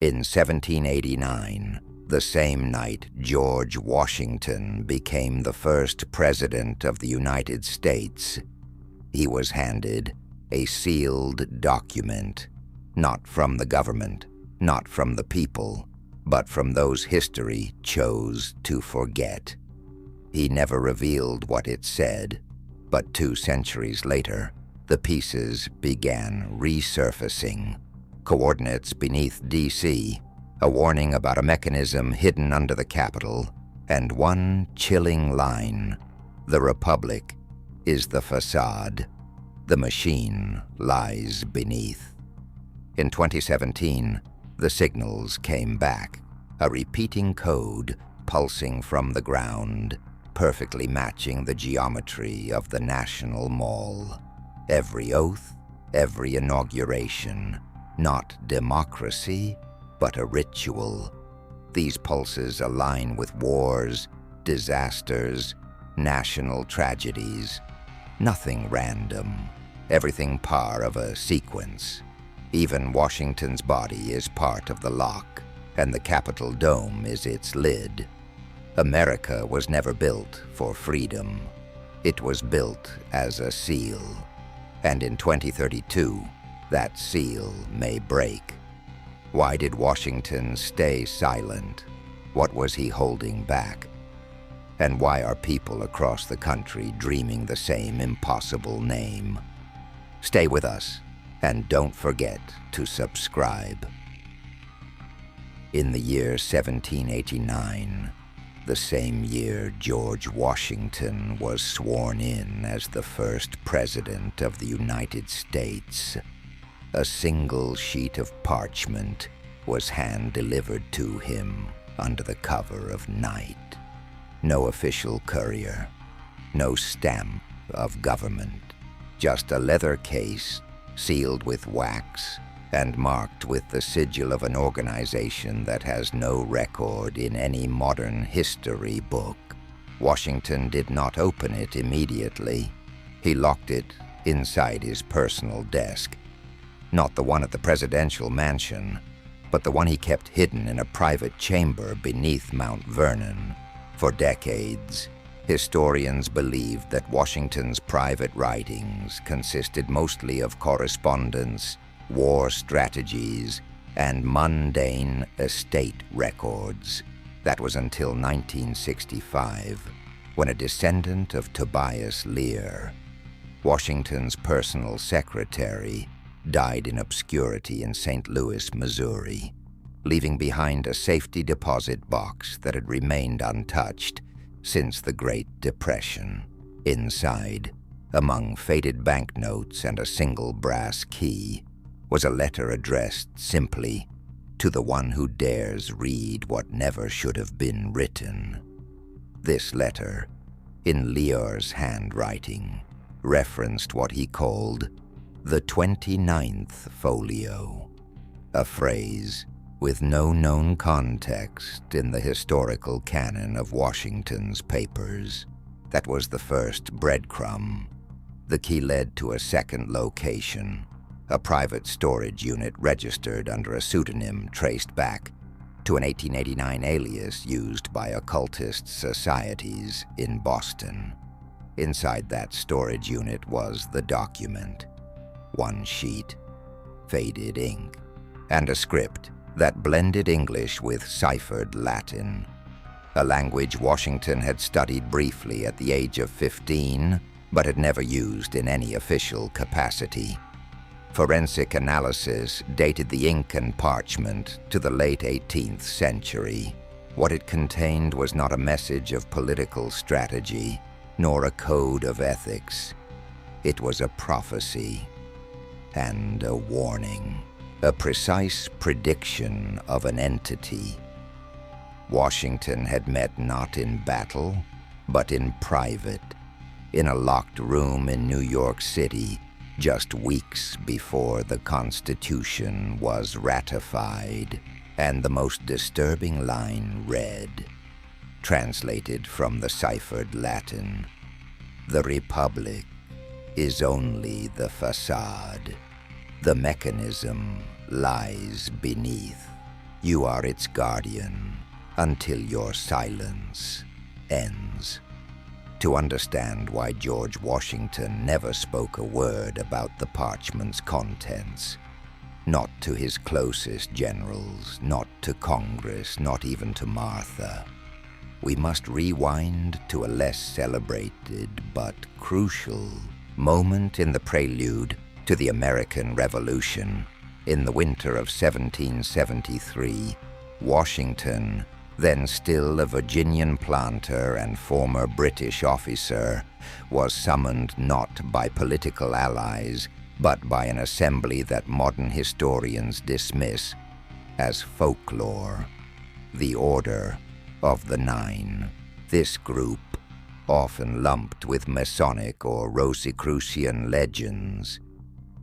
In 1789, the same night George Washington became the first president of the United States, he was handed a sealed document, not from the government, not from the people, but from those history chose to forget. He never revealed what it said, but 2 centuries later, the pieces began resurfacing. Coordinates beneath D.C., a warning about a mechanism hidden under the Capitol, and one chilling line: the Republic is the facade. The machine lies beneath. In 2017, the signals came back, a repeating code pulsing from the ground, perfectly matching the geometry of the National Mall. Every oath, every inauguration, not democracy, but a ritual. These pulses align with wars, disasters, national tragedies. Nothing random, everything part of a sequence. Even Washington's body is part of the lock, and the Capitol dome is its lid. America was never built for freedom. It was built as a seal. And in 2032, that seal may break. Why did Washington stay silent? What was he holding back? And why are people across the country dreaming the same impossible name? Stay with us, and don't forget to subscribe. In the year 1789, the same year George Washington was sworn in as the first president of the United States, a single sheet of parchment was hand-delivered to him under the cover of night. No official courier, no stamp of government, just a leather case sealed with wax and marked with the sigil of an organization that has no record in any modern history book. Washington did not open it immediately. He locked it inside his personal desk. Not the one at the presidential mansion, but the one he kept hidden in a private chamber beneath Mount Vernon. For decades, historians believed that Washington's private writings consisted mostly of correspondence, war strategies, and mundane estate records. That was until 1965, when a descendant of Tobias Lear, Washington's personal secretary, died in obscurity in St. Louis, Missouri, leaving behind a safety deposit box that had remained untouched since the Great Depression. Inside, among faded banknotes and a single brass key, was a letter addressed simply to the one who dares read what never should have been written. This letter, in Lear's handwriting, referenced what he called the 29th folio, a phrase with no known context in the historical canon of Washington's papers. That was the first breadcrumb. The key led to a second location, a private storage unit registered under a pseudonym traced back to an 1889 alias used by occultist societies in Boston. Inside that storage unit was the document. One sheet, faded ink, and a script that blended English with ciphered Latin, a language Washington had studied briefly at the age of 15, but had never used in any official capacity. Forensic analysis dated the ink and parchment to the late 18th century. What it contained was not a message of political strategy, nor a code of ethics. It was a prophecy and a warning, a precise prediction of an entity. Washington had met not in battle, but in private, in a locked room in New York City, just weeks before the Constitution was ratified, and the most disturbing line read, translated from the ciphered Latin, "The Republic is only the facade. The mechanism lies beneath." You are its guardian until your silence ends. To understand why George Washington never spoke a word about the parchment's contents, not to his closest generals, not to Congress, not even to Martha, we must rewind to a less celebrated but crucial moment in the prelude to the American Revolution. In the winter of 1773, Washington, then still a Virginian planter and former British officer, was summoned not by political allies, but by an assembly that modern historians dismiss as folklore, the Order of the Nine. This group, often lumped with Masonic or Rosicrucian legends,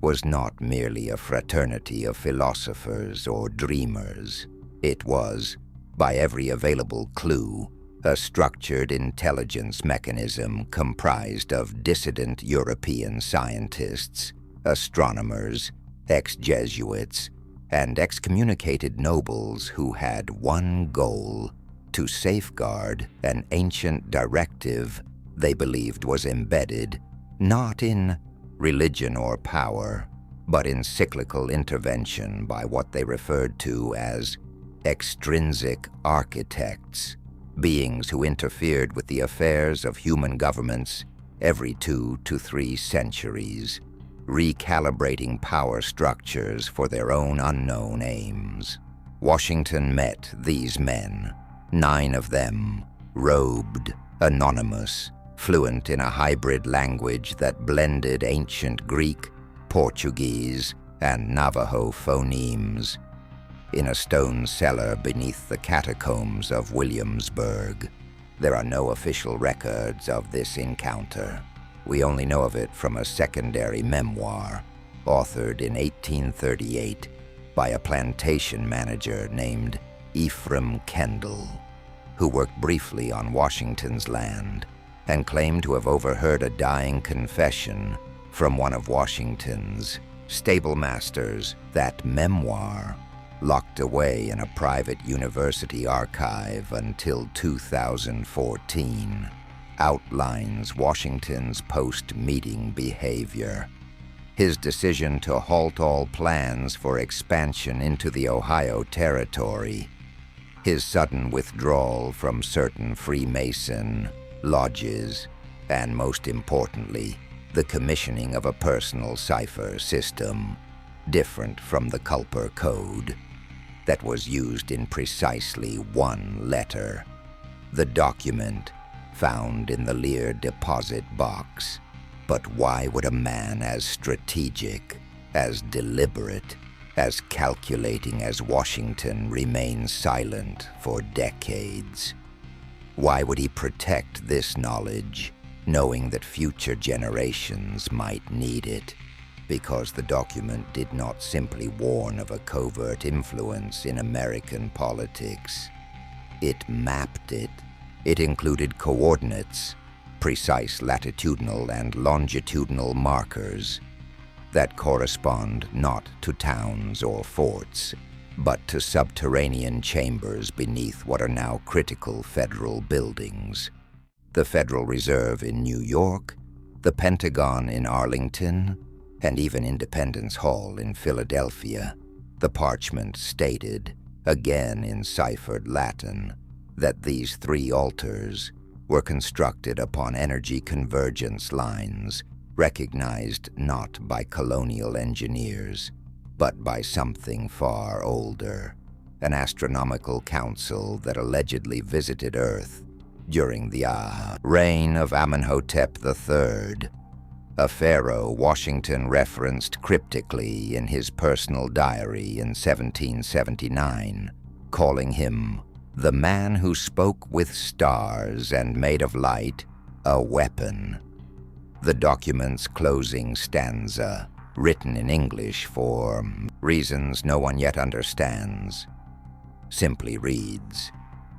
was not merely a fraternity of philosophers or dreamers. It was, by every available clue, a structured intelligence mechanism comprised of dissident European scientists, astronomers, ex-Jesuits, and excommunicated nobles who had one goal: to safeguard an ancient directive they believed was embedded not in religion or power, but in cyclical intervention by what they referred to as extrinsic architects, beings who interfered with the affairs of human governments every 2 to 3 centuries, recalibrating power structures for their own unknown aims. Washington met these men, 9 of them, robed, anonymous, fluent in a hybrid language that blended ancient Greek, Portuguese, and Navajo phonemes, in a stone cellar beneath the catacombs of Williamsburg. There are no official records of this encounter. We only know of it from a secondary memoir, authored in 1838 by a plantation manager named Ephraim Kendall, who worked briefly on Washington's land and claimed to have overheard a dying confession from one of Washington's stablemasters. That memoir, locked away in a private university archive until 2014, outlines Washington's post-meeting behavior. His decision to halt all plans for expansion into the Ohio Territory, his sudden withdrawal from certain Freemason lodges, and most importantly, the commissioning of a personal cipher system, different from the Culper Code, that was used in precisely one letter. The document found in the Lear deposit box. But why would a man as strategic, as deliberate, as calculating as Washington remain silent for decades? Why would he protect this knowledge, knowing that future generations might need it? Because the document did not simply warn of a covert influence in American politics. It mapped it. It included coordinates, precise latitudinal and longitudinal markers that correspond not to towns or forts, but to subterranean chambers beneath what are now critical federal buildings. The Federal Reserve in New York, the Pentagon in Arlington, and even Independence Hall in Philadelphia. The parchment stated, again in ciphered Latin, that these 3 altars were constructed upon energy convergence lines recognized not by colonial engineers, but by something far older, an astronomical council that allegedly visited Earth during the reign of Amenhotep III, a pharaoh Washington referenced cryptically in his personal diary in 1779, calling him the man who spoke with stars and made of light a weapon. The document's closing stanza, written in English for reasons no one yet understands, simply reads,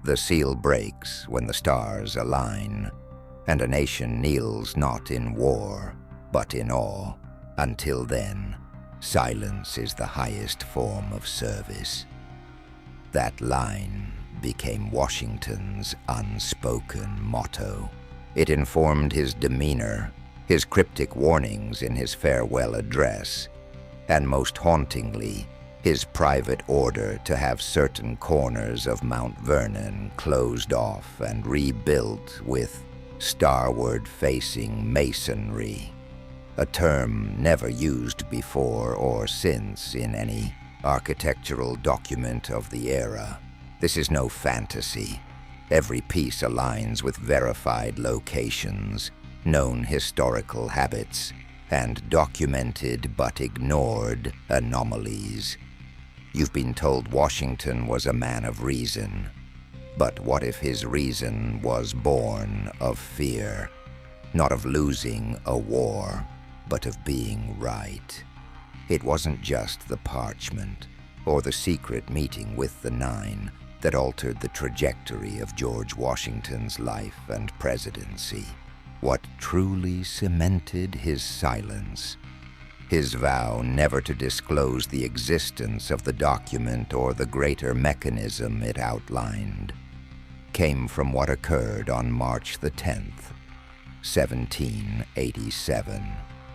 "The seal breaks when the stars align, and a nation kneels not in war, but in awe. Until then, silence is the highest form of service." That line became Washington's unspoken motto. It informed his demeanor, his cryptic warnings in his farewell address, and most hauntingly, his private order to have certain corners of Mount Vernon closed off and rebuilt with starward-facing masonry, a term never used before or since in any architectural document of the era. This is no fantasy. Every piece aligns with verified locations, known historical habits, and documented but ignored anomalies. You've been told Washington was a man of reason, but what if his reason was born of fear, not of losing a war, but of being right? It wasn't just the parchment or the secret meeting with the Nine that altered the trajectory of George Washington's life and presidency. What truly cemented his silence, his vow never to disclose the existence of the document or the greater mechanism it outlined, came from what occurred on March the 10th, 1787.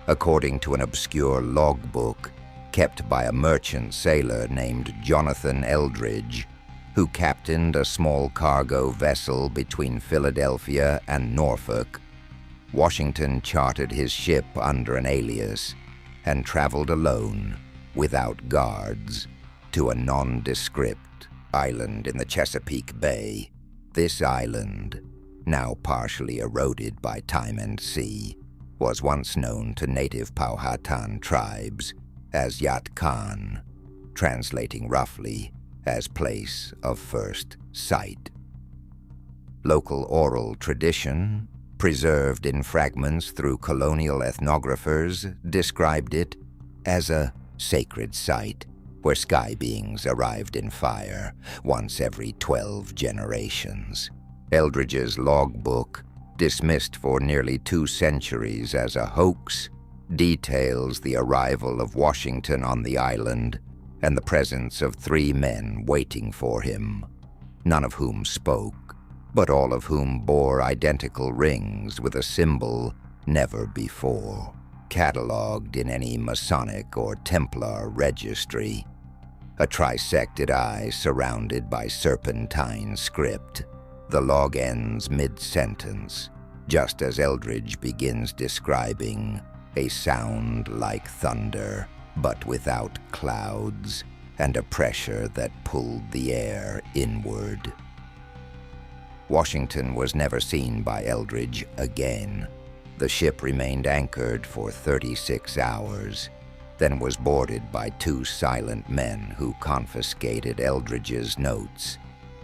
According to an obscure logbook kept by a merchant sailor named Jonathan Eldridge, who captained a small cargo vessel between Philadelphia and Norfolk, Washington chartered his ship under an alias and traveled alone, without guards, to a nondescript island in the Chesapeake Bay. This island, now partially eroded by time and sea, was once known to native Powhatan tribes as Yat Khan, translating roughly as place of first sight. Local oral tradition, preserved in fragments through colonial ethnographers, described it as a sacred site where sky beings arrived in fire once every 12 generations. Eldridge's logbook, dismissed for nearly 2 centuries as a hoax, details the arrival of Washington on the island and the presence of 3 men waiting for him, none of whom spoke, but all of whom bore identical rings with a symbol never before catalogued in any Masonic or Templar registry, a trisected eye surrounded by serpentine script. The log ends mid-sentence, just as Eldridge begins describing a sound like thunder, but without clouds, and a pressure that pulled the air inward. Washington was never seen by Eldridge again. The ship remained anchored for 36 hours, then was boarded by 2 silent men who confiscated Eldridge's notes,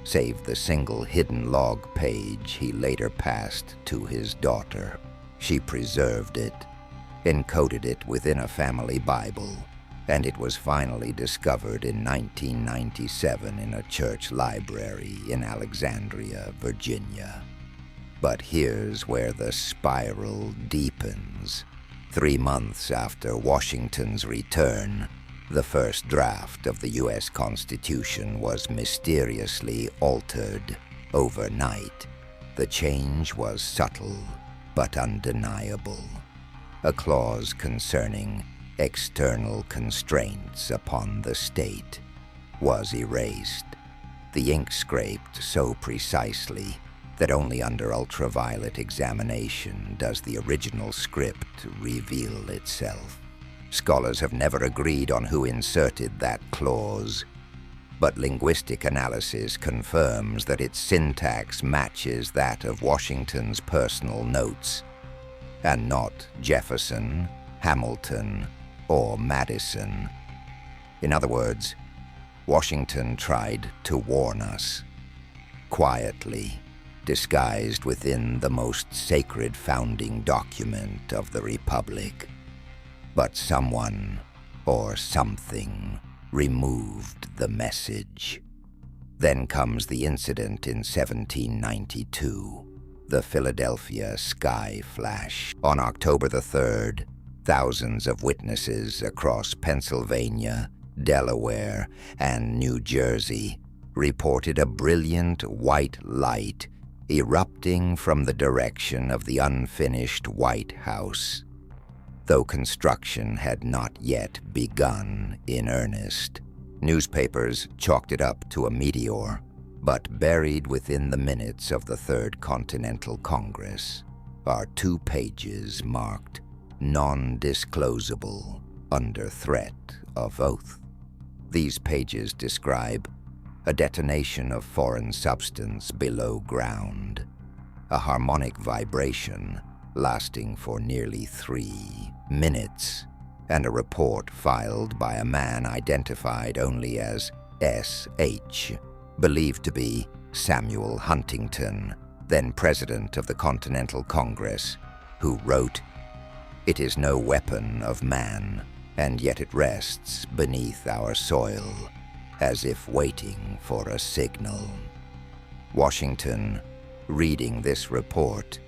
save the single hidden log page he later passed to his daughter. She preserved it, encoded it within a family Bible, and it was finally discovered in 1997 in a church library in Alexandria, Virginia. But here's where the spiral deepens. 3 months after Washington's return, the first draft of the U.S. Constitution was mysteriously altered overnight. The change was subtle but undeniable. A clause concerning external constraints upon the state was erased, the ink scraped so precisely that only under ultraviolet examination does the original script reveal itself. Scholars have never agreed on who inserted that clause, but linguistic analysis confirms that its syntax matches that of Washington's personal notes, and not Jefferson, Hamilton, or Madison. In other words, Washington tried to warn us, quietly, disguised within the most sacred founding document of the Republic. But someone, or something, removed the message. Then comes the incident in 1792, the Philadelphia sky flash. On October the 3rd, thousands of witnesses across Pennsylvania, Delaware, and New Jersey reported a brilliant white light erupting from the direction of the unfinished White House, though construction had not yet begun in earnest. Newspapers chalked it up to a meteor, but buried within the minutes of the Third Continental Congress are 2 pages marked non-disclosable under threat of oath. These pages describe a detonation of foreign substance below ground, a harmonic vibration lasting for nearly 3 minutes, and a report filed by a man identified only as S.H., believed to be Samuel Huntington, then President of the Continental Congress, who wrote, "It is no weapon of man, and yet it rests beneath our soil, as if waiting for a signal." Washington, reading this report,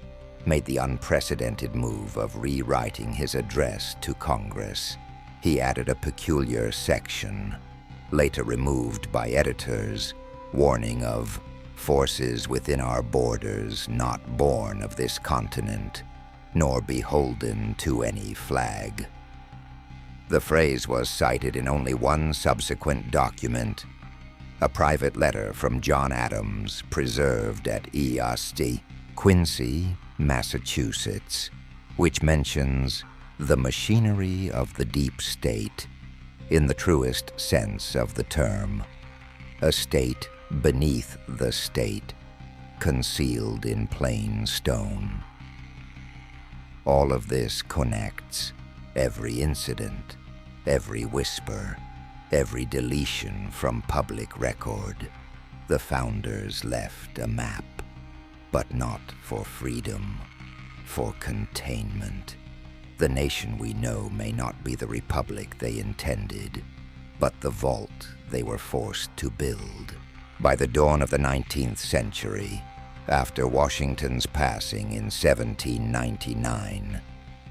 made the unprecedented move of rewriting his address to Congress. He added a peculiar section, later removed by editors, warning of forces within our borders not born of this continent, nor beholden to any flag. The phrase was cited in only one subsequent document, a private letter from John Adams preserved at EAST, Quincy, Massachusetts, which mentions the machinery of the deep state in the truest sense of the term, a state beneath the state, concealed in plain stone. All of this connects every incident, every whisper, every deletion from public record. The founders left a map, but not for freedom, for containment. The nation we know may not be the republic they intended, but the vault they were forced to build. By the dawn of the 19th century, after Washington's passing in 1799,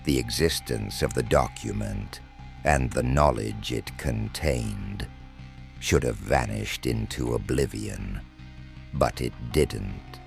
the existence of the document and the knowledge it contained should have vanished into oblivion. But it didn't.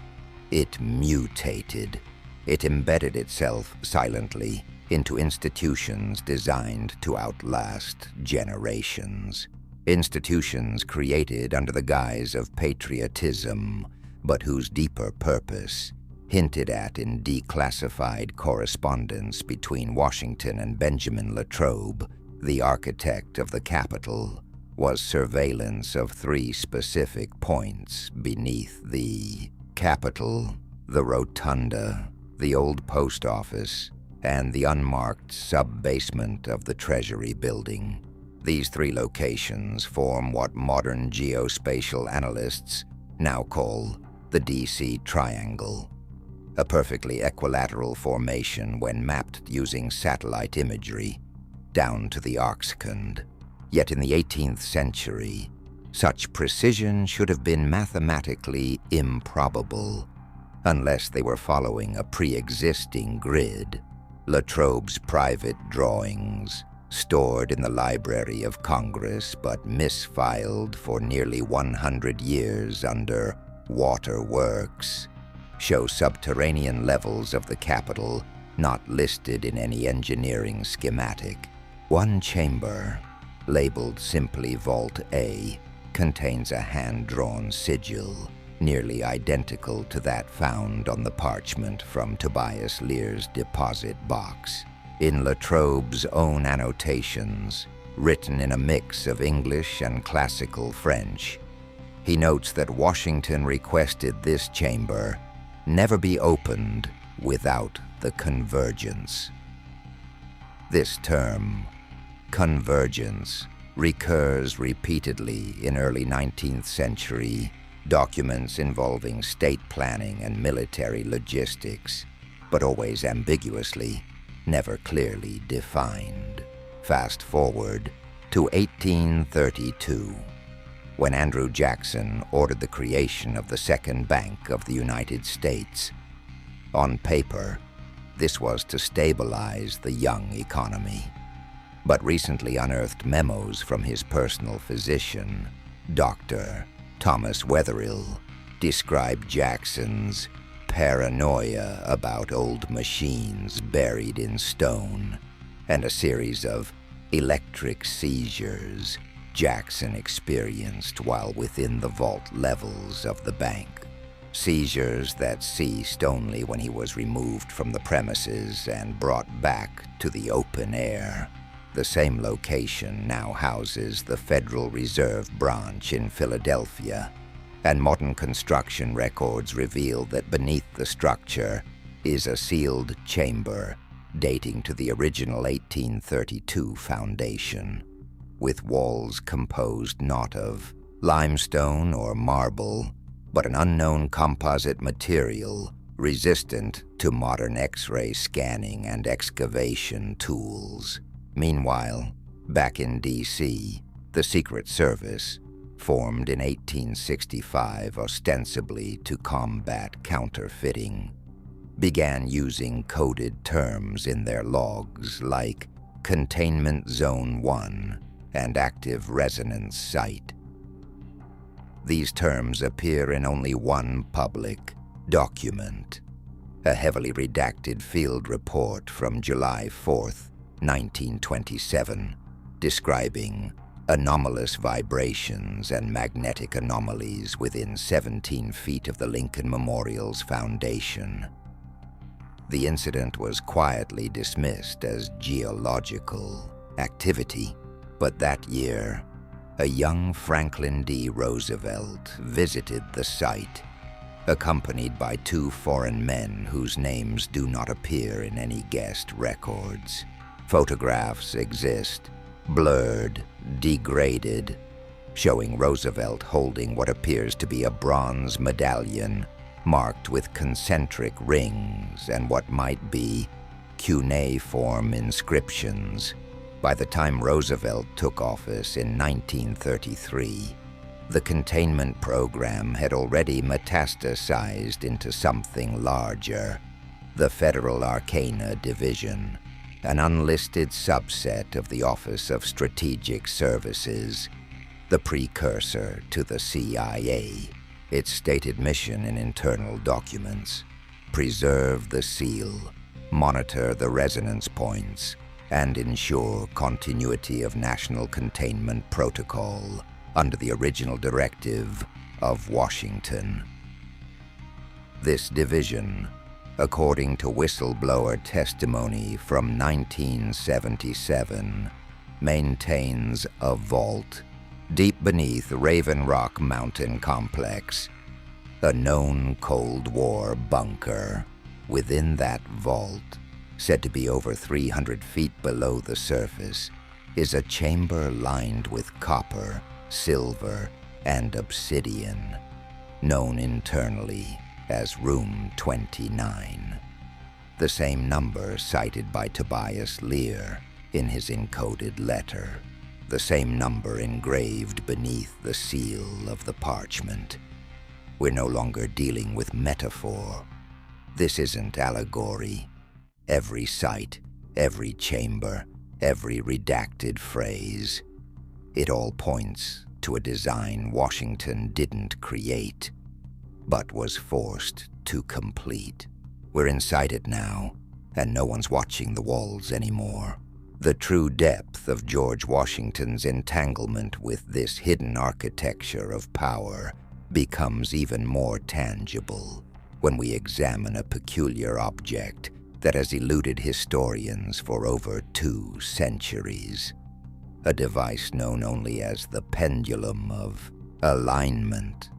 It mutated. It embedded itself silently into institutions designed to outlast generations. Institutions created under the guise of patriotism, but whose deeper purpose, hinted at in declassified correspondence between Washington and Benjamin Latrobe, the architect of the Capitol, was surveillance of 3 specific points beneath the Capitol, the Rotunda, the old post office, and the unmarked sub-basement of the Treasury building. These 3 locations form what modern geospatial analysts now call the DC Triangle, a perfectly equilateral formation when mapped using satellite imagery down to the arcsecond. Yet in the 18th century, such precision should have been mathematically improbable, unless they were following a pre-existing grid. Latrobe's private drawings, stored in the Library of Congress but misfiled for nearly 100 years under Waterworks, show subterranean levels of the Capitol not listed in any engineering schematic. One chamber, labeled simply Vault A, contains a hand-drawn sigil nearly identical to that found on the parchment from Tobias Lear's deposit box. In Latrobe's own annotations, written in a mix of English and classical French, he notes that Washington requested this chamber never be opened without the convergence. This term, convergence, recurs repeatedly in early 19th century documents involving state planning and military logistics, but always ambiguously, never clearly defined. Fast forward to 1832, when Andrew Jackson ordered the creation of the Second Bank of the United States. On paper, this was to stabilize the young economy. But recently unearthed memos from his personal physician, Dr. Thomas Wetherill, described Jackson's paranoia about old machines buried in stone and a series of electric seizures Jackson experienced while within the vault levels of the bank. Seizures that ceased only when he was removed from the premises and brought back to the open air. The same location now houses the Federal Reserve Branch in Philadelphia, and modern construction records reveal that beneath the structure is a sealed chamber dating to the original 1832 foundation, with walls composed not of limestone or marble, but an unknown composite material resistant to modern X-ray scanning and excavation tools. Meanwhile, back in D.C., the Secret Service, formed in 1865 ostensibly to combat counterfeiting, began using coded terms in their logs like Containment Zone 1 and Active Resonance Site. These terms appear in only one public document, a heavily redacted field report from July 4th, 1927, describing anomalous vibrations and magnetic anomalies within 17 feet of the Lincoln Memorial's foundation. The incident was quietly dismissed as geological activity, but that year, a young Franklin D. Roosevelt visited the site, accompanied by two foreign men whose names do not appear in any guest records. Photographs exist, blurred, degraded, showing Roosevelt holding what appears to be a bronze medallion marked with concentric rings and what might be cuneiform inscriptions. By the time Roosevelt took office in 1933, the containment program had already metastasized into something larger, the Federal Arcana Division, an unlisted subset of the Office of Strategic Services, the precursor to the CIA. Its stated mission in internal documents: preserve the seal, monitor the resonance points, and ensure continuity of national containment protocol under the original directive of Washington. This division, according to whistleblower testimony from 1977, maintains a vault deep beneath Raven Rock Mountain Complex, a known Cold War bunker. Within that vault, said to be over 300 feet below the surface, is a chamber lined with copper, silver, and obsidian, known internally as Room 29, the same number cited by Tobias Lear in his encoded letter, the same number engraved beneath the seal of the parchment. We're no longer dealing with metaphor. This isn't allegory. Every site, every chamber, every redacted phrase, it all points to a design Washington didn't create, but was forced to complete. We're inside it now, and no one's watching the walls anymore. The true depth of George Washington's entanglement with this hidden architecture of power becomes even more tangible when we examine a peculiar object that has eluded historians for over 2 centuries, a device known only as the pendulum of alignment,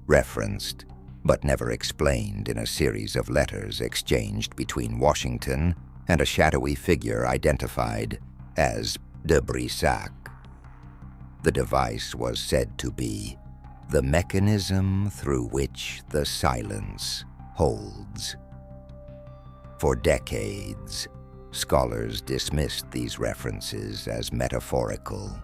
referenced but never explained in a series of letters exchanged between Washington and a shadowy figure identified as de Brissac. The device was said to be the mechanism through which the silence holds. For decades, scholars dismissed these references as metaphorical,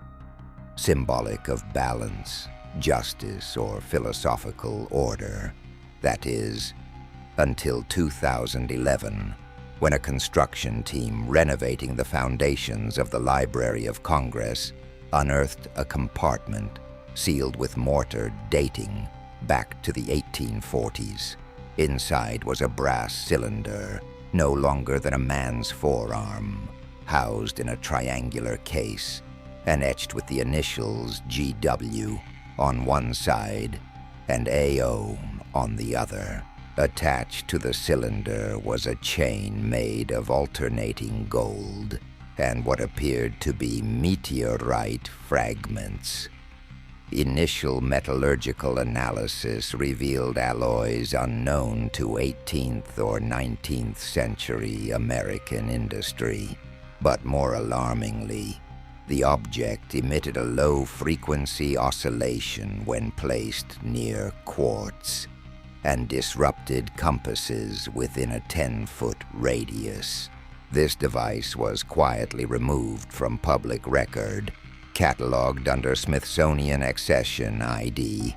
symbolic of balance, justice, or philosophical order. That is, until 2011, when a construction team renovating the foundations of the Library of Congress unearthed a compartment sealed with mortar dating back to the 1840s. Inside was a brass cylinder, no longer than a man's forearm, housed in a triangular case and etched with the initials GW on one side and AO on the other. Attached to the cylinder was a chain made of alternating gold and what appeared to be meteorite fragments. Initial metallurgical analysis revealed alloys unknown to 18th or 19th century American industry. But more alarmingly, the object emitted a low-frequency oscillation when placed near quartz and disrupted compasses within a 10-foot radius. This device was quietly removed from public record, catalogued under Smithsonian Accession ID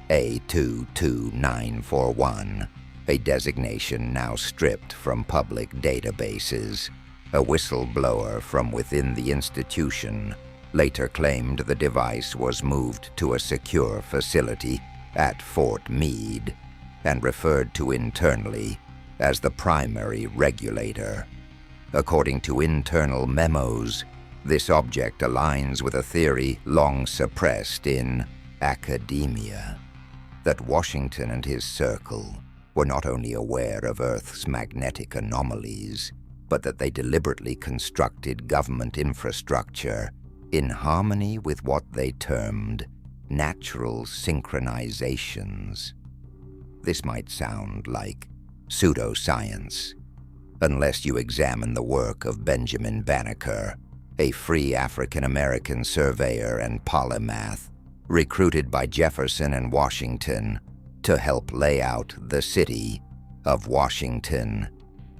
A22941, a designation now stripped from public databases. A whistleblower from within the institution later claimed the device was moved to a secure facility at Fort Meade and referred to internally as the primary regulator. According to internal memos, this object aligns with a theory long suppressed in academia, that Washington and his circle were not only aware of Earth's magnetic anomalies, but that they deliberately constructed government infrastructure in harmony with what they termed natural synchronizations. This might sound like pseudoscience, unless you examine the work of Benjamin Banneker, a free African-American surveyor and polymath recruited by Jefferson and Washington to help lay out the city of Washington,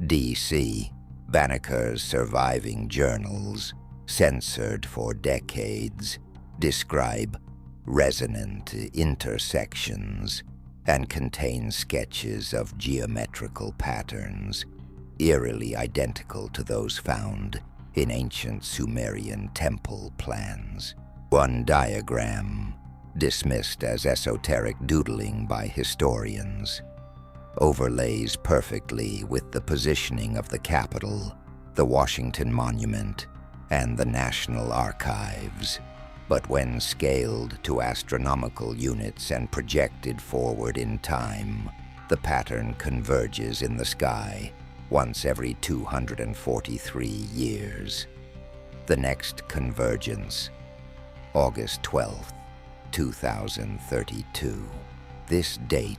D.C. Banneker's surviving journals, censored for decades, describe resonant intersections and contain sketches of geometrical patterns eerily identical to those found in ancient Sumerian temple plans. One diagram, dismissed as esoteric doodling by historians, overlays perfectly with the positioning of the Capitol, the Washington Monument, and the National Archives. But when scaled to astronomical units and projected forward in time, the pattern converges in the sky once every 243 years. The next convergence, August 12th, 2032. This date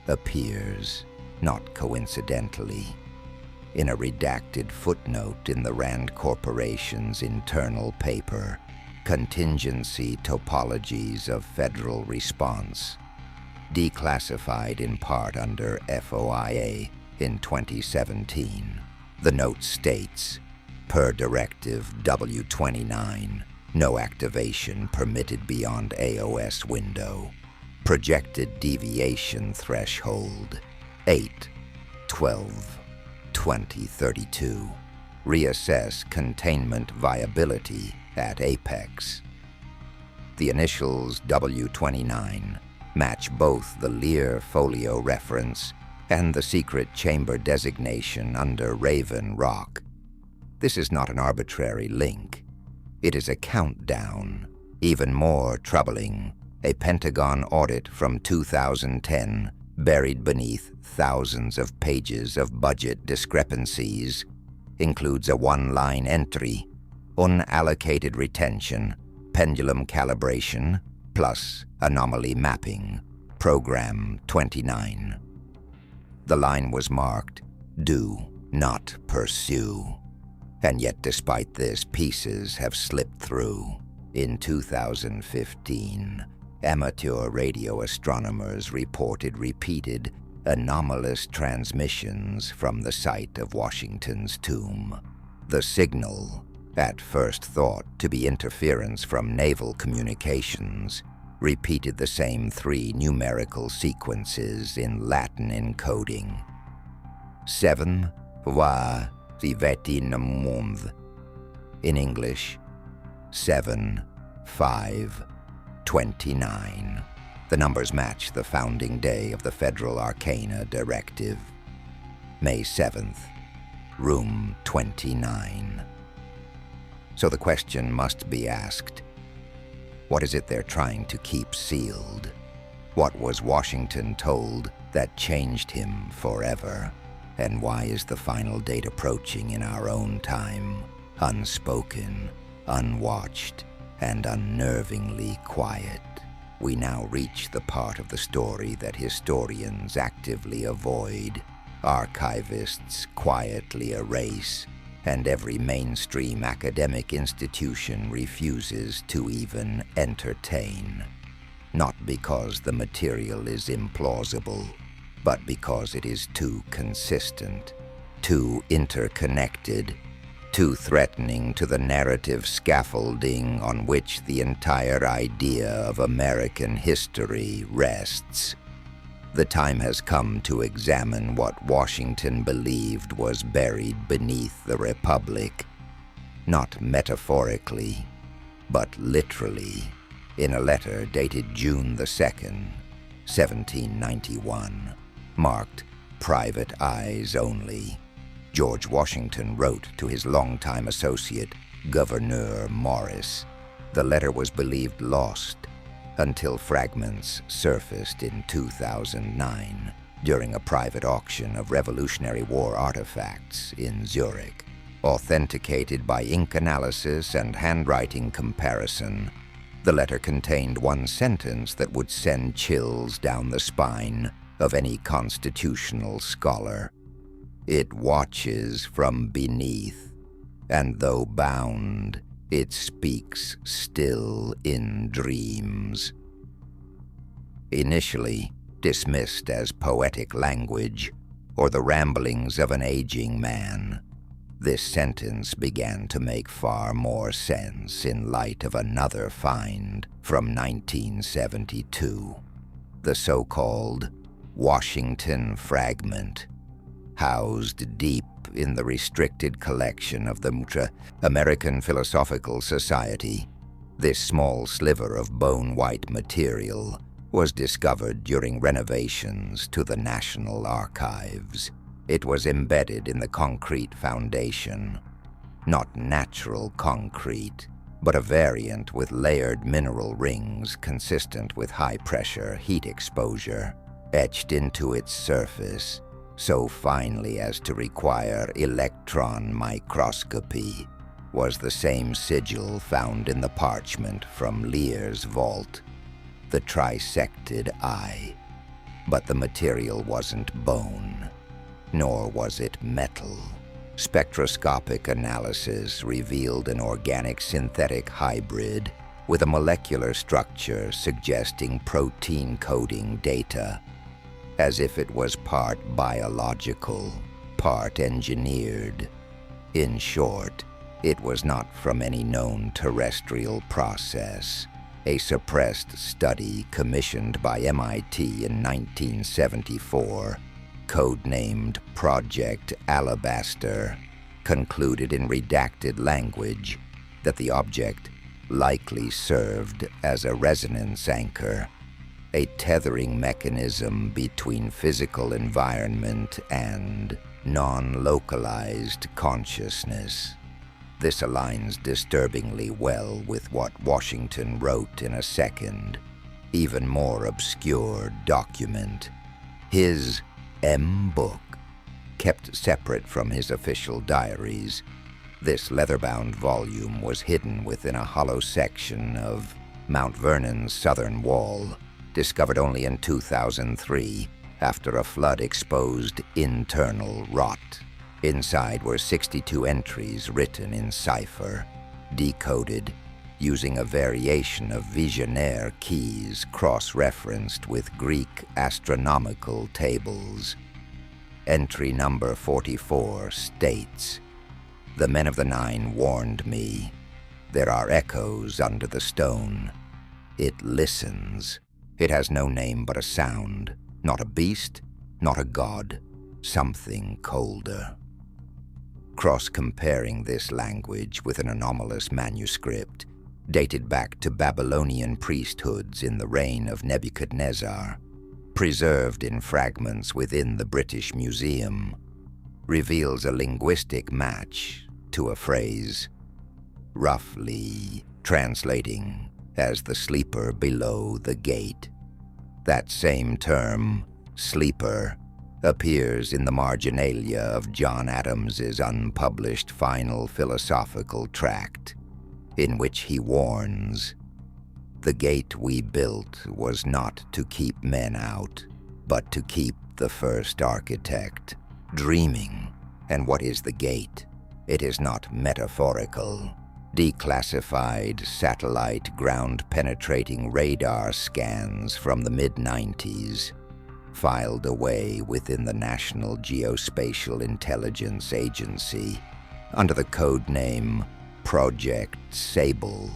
appears, not coincidentally, in a redacted footnote in the Rand Corporation's internal paper, Contingency Topologies of Federal Response, declassified in part under FOIA in 2017. The note states, per Directive W29, no activation permitted beyond AOS window. Projected deviation threshold 8/12/2032. Reassess containment viability at apex. The initials W29 match both the Lear folio reference and the secret chamber designation under Raven Rock. This is not an arbitrary link. It is a countdown. Even more troubling, a Pentagon audit from 2010, buried beneath thousands of pages of budget discrepancies, includes a one-line entry, unallocated retention, pendulum calibration, plus anomaly mapping, Program 29. The line was marked, do not pursue. And yet despite this, pieces have slipped through. In 2015, amateur radio astronomers reported repeated anomalous transmissions from the site of Washington's tomb. The signal, at first thought to be interference from naval communications, repeated the same three numerical sequences in Latin encoding. 7 va rivetinamund. In English, 7, 5, 29. The numbers match the founding day of the Federal Arcana Directive. May 7th, room 29. So the question must be asked, what is it they're trying to keep sealed? What was Washington told that changed him forever? And why is the final date approaching in our own time, unspoken, unwatched, and unnervingly quiet? We now reach the part of the story that historians actively avoid, archivists quietly erase, and every mainstream academic institution refuses to even entertain. Not because the material is implausible, but because it is too consistent, too interconnected, too threatening to the narrative scaffolding on which the entire idea of American history rests. The time has come to examine what Washington believed was buried beneath the Republic, not metaphorically, but literally, in a letter dated June the 2nd, 1791, marked "Private Eyes Only." George Washington wrote to his longtime associate, Gouverneur Morris. The letter was believed lost until fragments surfaced in 2009 during a private auction of Revolutionary War artifacts in Zurich. Authenticated by ink analysis and handwriting comparison, the letter contained one sentence that would send chills down the spine of any constitutional scholar. It watches from beneath, and though bound, it speaks still in dreams. Initially dismissed as poetic language or the ramblings of an aging man, this sentence began to make far more sense in light of another find from 1972, the so-called Washington Fragment, housed deep in the restricted collection of the American Philosophical Society. This small sliver of bone-white material was discovered during renovations to the National Archives. It was embedded in the concrete foundation, not natural concrete, but a variant with layered mineral rings consistent with high-pressure heat exposure, etched into its surface so finely as to require electron microscopy, was the same sigil found in the parchment from Lear's vault, the trisected eye. But the material wasn't bone, nor was it metal. Spectroscopic analysis revealed an organic-synthetic hybrid with a molecular structure suggesting protein coding data, as if it was part biological, part engineered. In short, it was not from any known terrestrial process. A suppressed study commissioned by MIT in 1974, codenamed Project Alabaster, concluded in redacted language that the object likely served as a resonance anchor, a tethering mechanism between physical environment and non-localized consciousness. This aligns disturbingly well with what Washington wrote in a second, even more obscure document. His M-book, kept separate from his official diaries, this leather-bound volume was hidden within a hollow section of Mount Vernon's southern wall, discovered only in 2003 after a flood exposed internal rot. Inside were 62 entries written in cipher, decoded using a variation of Vigenère keys cross-referenced with Greek astronomical tables. Entry number 44 states, "The men of the Nine warned me. There are echoes under the stone. It listens. It has no name but a sound, not a beast, not a god, something colder." Cross-comparing this language with an anomalous manuscript, dated back to Babylonian priesthoods in the reign of Nebuchadnezzar, preserved in fragments within the British Museum, reveals a linguistic match to a phrase, roughly translating as the sleeper below the gate. That same term, sleeper, appears in the marginalia of John Adams's unpublished final philosophical tract, in which he warns, "The gate we built was not to keep men out, but to keep the first architect dreaming." And what is the gate? It is not metaphorical. Declassified satellite ground-penetrating radar scans from the mid-90s, filed away within the National Geospatial Intelligence Agency under the code name Project Sable,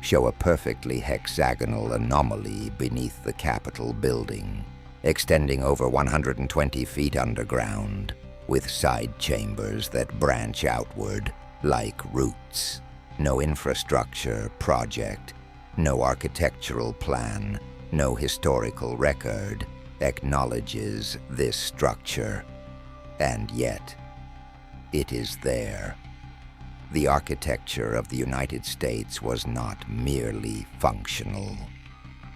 show a perfectly hexagonal anomaly beneath the Capitol building, extending over 120 feet underground, with side chambers that branch outward like roots. No infrastructure project, no architectural plan, no historical record acknowledges this structure. And yet, it is there. The architecture of the United States was not merely functional.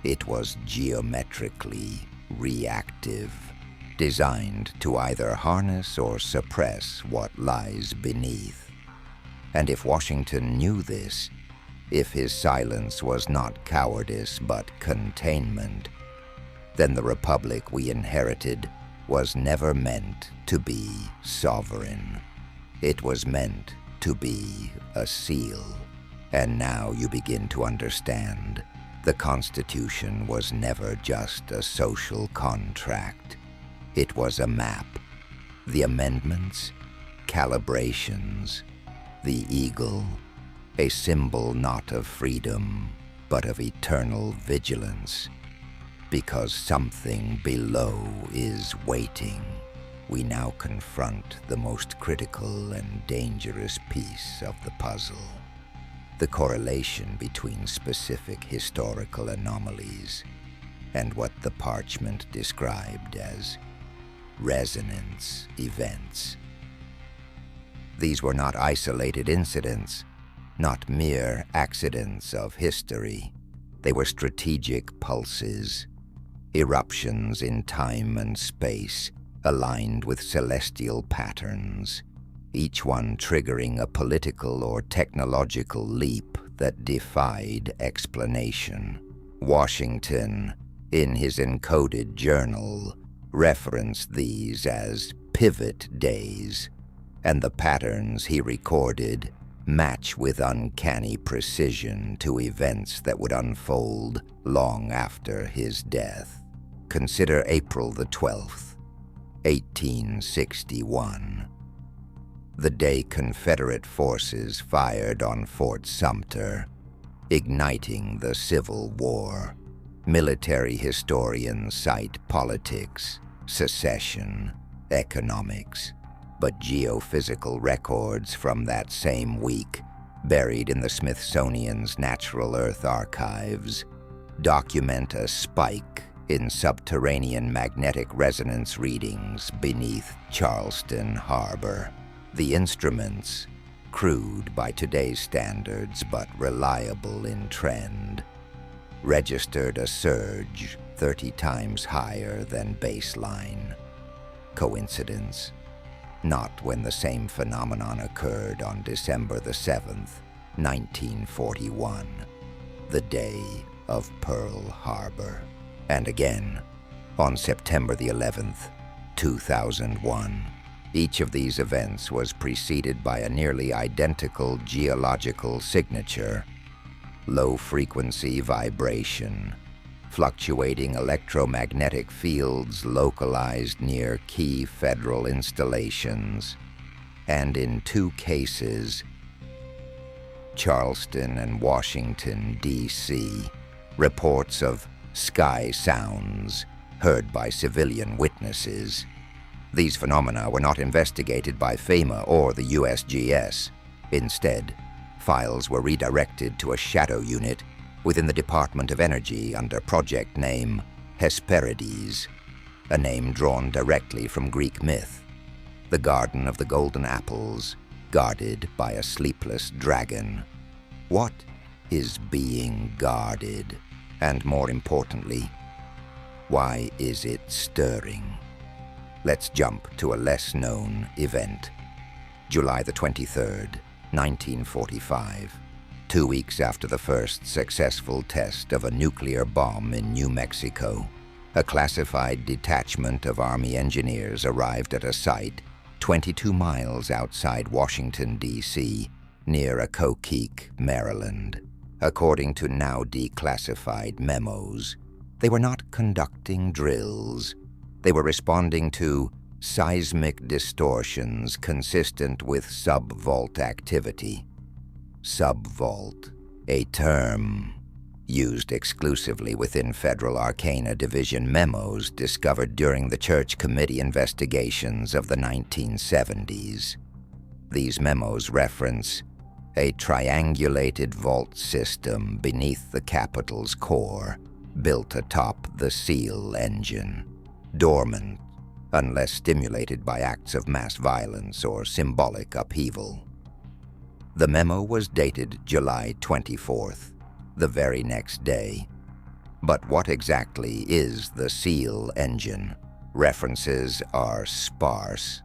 It was geometrically reactive, designed to either harness or suppress what lies beneath. And if Washington knew this, if his silence was not cowardice but containment, then the republic we inherited was never meant to be sovereign. It was meant to be a seal. And now you begin to understand. The Constitution was never just a social contract. It was a map. The amendments, calibrations, the eagle, a symbol not of freedom, but of eternal vigilance. Because something below is waiting, we now confront the most critical and dangerous piece of the puzzle. The correlation between specific historical anomalies and what the parchment described as resonance events. These were not isolated incidents, not mere accidents of history. They were strategic pulses, eruptions in time and space aligned with celestial patterns, each one triggering a political or technological leap that defied explanation. Washington, in his encoded journal, referenced these as pivot days, and the patterns he recorded match with uncanny precision to events that would unfold long after his death. Consider April the 12th, 1861. The day Confederate forces fired on Fort Sumter, igniting the Civil War. Military historians cite politics, secession, economics, but geophysical records from that same week, buried in the Smithsonian's Natural Earth Archives, document a spike in subterranean magnetic resonance readings beneath Charleston Harbor. The instruments, crude by today's standards but reliable in trend, registered a surge 30 times higher than baseline. Coincidence? Not when the same phenomenon occurred on December the 7th, 1941, the day of Pearl Harbor. And again, on September the 11th, 2001. Each of these events was preceded by a nearly identical geological signature: low-frequency vibration, fluctuating electromagnetic fields localized near key federal installations, and in two cases, Charleston and Washington, D.C., reports of sky sounds heard by civilian witnesses. These phenomena were not investigated by FEMA or the USGS. Instead, Files were redirected to a shadow unit within the Department of Energy under project name Hesperides, a name drawn directly from Greek myth. The Garden of the Golden Apples, guarded by a sleepless dragon. What is being guarded? And more importantly, why is it stirring? Let's jump to a less-known event. July the 23rd, 1945. 2 weeks after the first successful test of a nuclear bomb in New Mexico, a classified detachment of Army engineers arrived at a site 22 miles outside Washington, D.C., near Occoquan, Maryland. According to now declassified memos, they were not conducting drills. They were responding to seismic distortions consistent with subvault activity. Subvault, a term used exclusively within Federal Arcana Division memos discovered during the Church Committee investigations of the 1970s. These memos reference a triangulated vault system beneath the Capitol's core, built atop the SEAL engine, dormant unless stimulated by acts of mass violence or symbolic upheaval. The memo was dated July 24th, the very next day. But what exactly is the SEAL engine? References are sparse,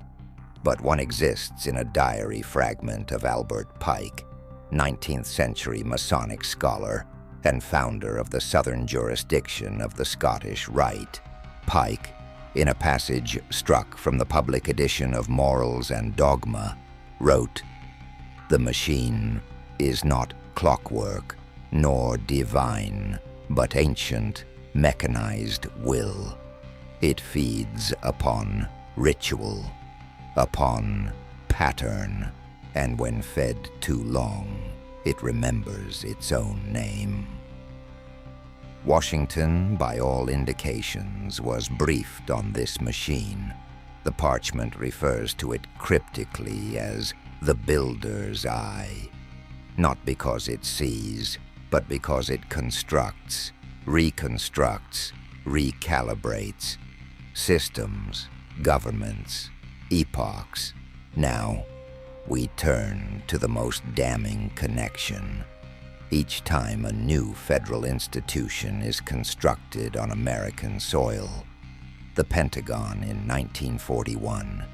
but one exists in a diary fragment of Albert Pike, 19th century Masonic scholar and founder of the southern jurisdiction of the Scottish Rite. Pike, in a passage struck from the public edition of Morals and Dogma, wrote, "The machine is not clockwork, nor divine, but ancient, mechanized will. It feeds upon ritual, upon pattern, and when fed too long, it remembers its own name." Washington, by all indications, was briefed on this machine. The parchment refers to it cryptically as the builder's eye, not because it sees, but because it constructs, reconstructs, recalibrates systems, governments, epochs. Now, we turn to the most damning connection. Each time a new federal institution is constructed on American soil, the Pentagon in 1941,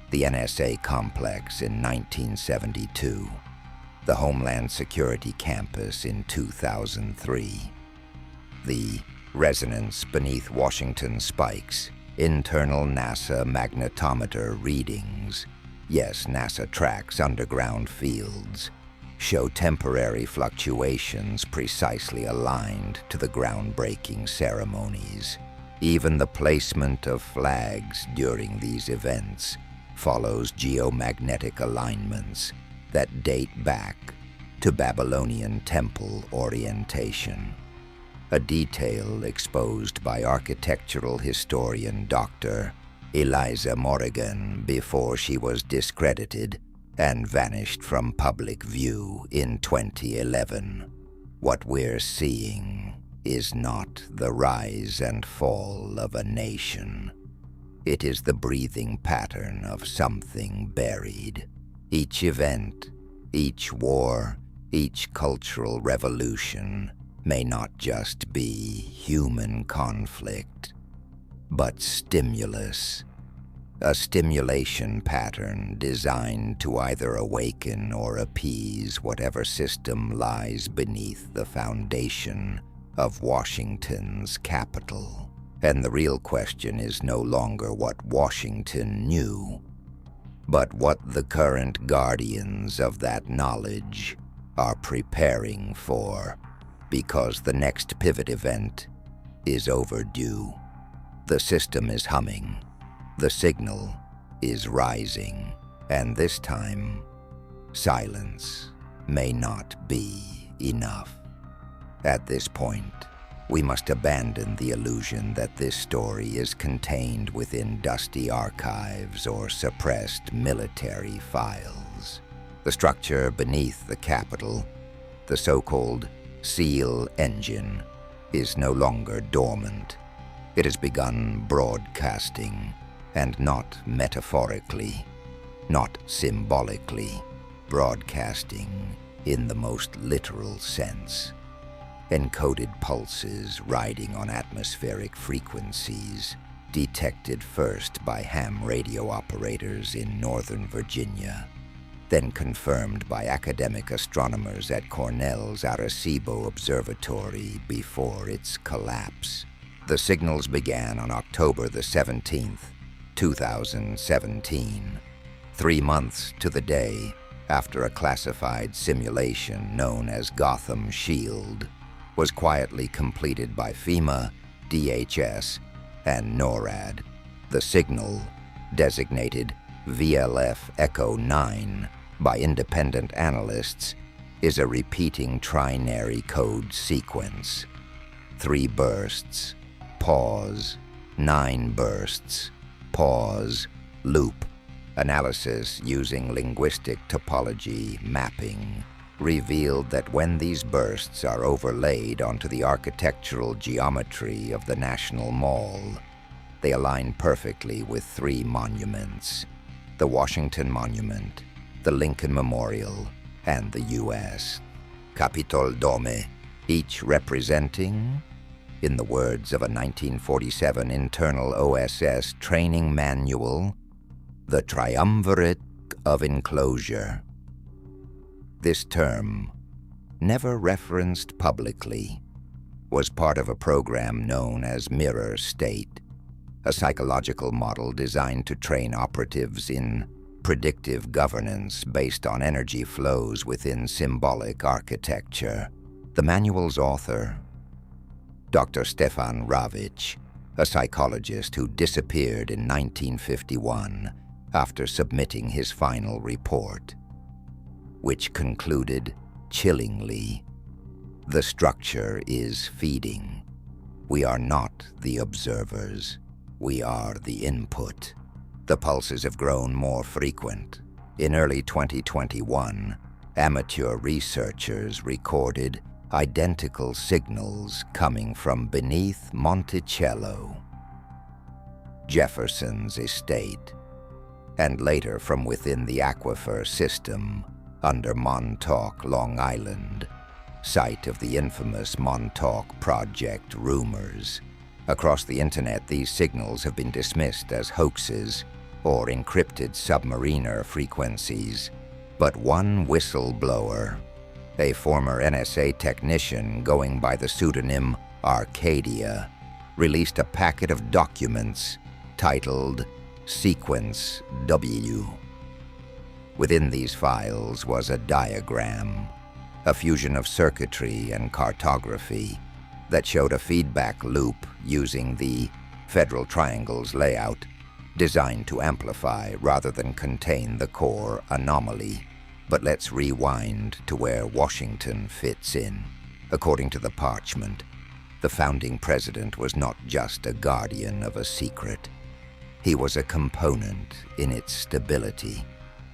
the NSA complex in 1972, the Homeland Security campus in 2003, the resonance beneath Washington spikes, internal NASA magnetometer readings. Yes, NASA tracks underground fields, show temporary fluctuations precisely aligned to the groundbreaking ceremonies. Even the placement of flags during these events follows geomagnetic alignments that date back to Babylonian temple orientation. A detail exposed by architectural historian Dr. Eliza Morrigan before she was discredited and vanished from public view in 2011. What we're seeing is not the rise and fall of a nation. It is the breathing pattern of something buried. Each event, each war, each cultural revolution may not just be human conflict, but stimulus. A stimulation pattern designed to either awaken or appease whatever system lies beneath the foundation of Washington's capital. And the real question is no longer what Washington knew, but what the current guardians of that knowledge are preparing for, because the next pivot event is overdue. The system is humming. The signal is rising, and this time, silence may not be enough. At this point, we must abandon the illusion that this story is contained within dusty archives or suppressed military files. The structure beneath the Capitol, the so-called SEAL engine, is no longer dormant. It has begun broadcasting, and not metaphorically, not symbolically, broadcasting in the most literal sense. Encoded pulses riding on atmospheric frequencies, detected first by ham radio operators in Northern Virginia, then confirmed by academic astronomers at Cornell's Arecibo Observatory before its collapse. The signals began on October the 17th, 2017, 3 months to the day after a classified simulation known as Gotham Shield was quietly completed by FEMA, DHS, and NORAD. The signal, designated VLF Echo 9 by independent analysts, is a repeating trinary code sequence. 3 bursts, pause, 9 bursts, pause, loop. Analysis using linguistic topology mapping revealed that when these bursts are overlaid onto the architectural geometry of the National Mall, they align perfectly with 3 monuments: the Washington Monument, the Lincoln Memorial, and the U.S. Capitol Dome, each representing, in the words of a 1947 internal OSS training manual, the triumvirate of enclosure. This term, never referenced publicly, was part of a program known as Mirror State, a psychological model designed to train operatives in predictive governance based on energy flows within symbolic architecture. The manual's author, Dr. Stefan Ravich, a psychologist who disappeared in 1951 after submitting his final report, which concluded chillingly, "The structure is feeding. We are not the observers. We are the input." The pulses have grown more frequent. In early 2021, amateur researchers recorded identical signals coming from beneath Monticello, Jefferson's estate, and later from within the aquifer system under Montauk, Long Island, site of the infamous Montauk Project rumors. Across the internet, these signals have been dismissed as hoaxes or encrypted submariner frequencies. But one whistleblower, a former NSA technician going by the pseudonym Arcadia, released a packet of documents titled Sequence W. Within these files was a diagram, a fusion of circuitry and cartography, that showed a feedback loop using the Federal Triangle's layout, designed to amplify rather than contain the core anomaly. But let's rewind to where Washington fits in. According to the parchment, the founding president was not just a guardian of a secret. He was a component in its stability.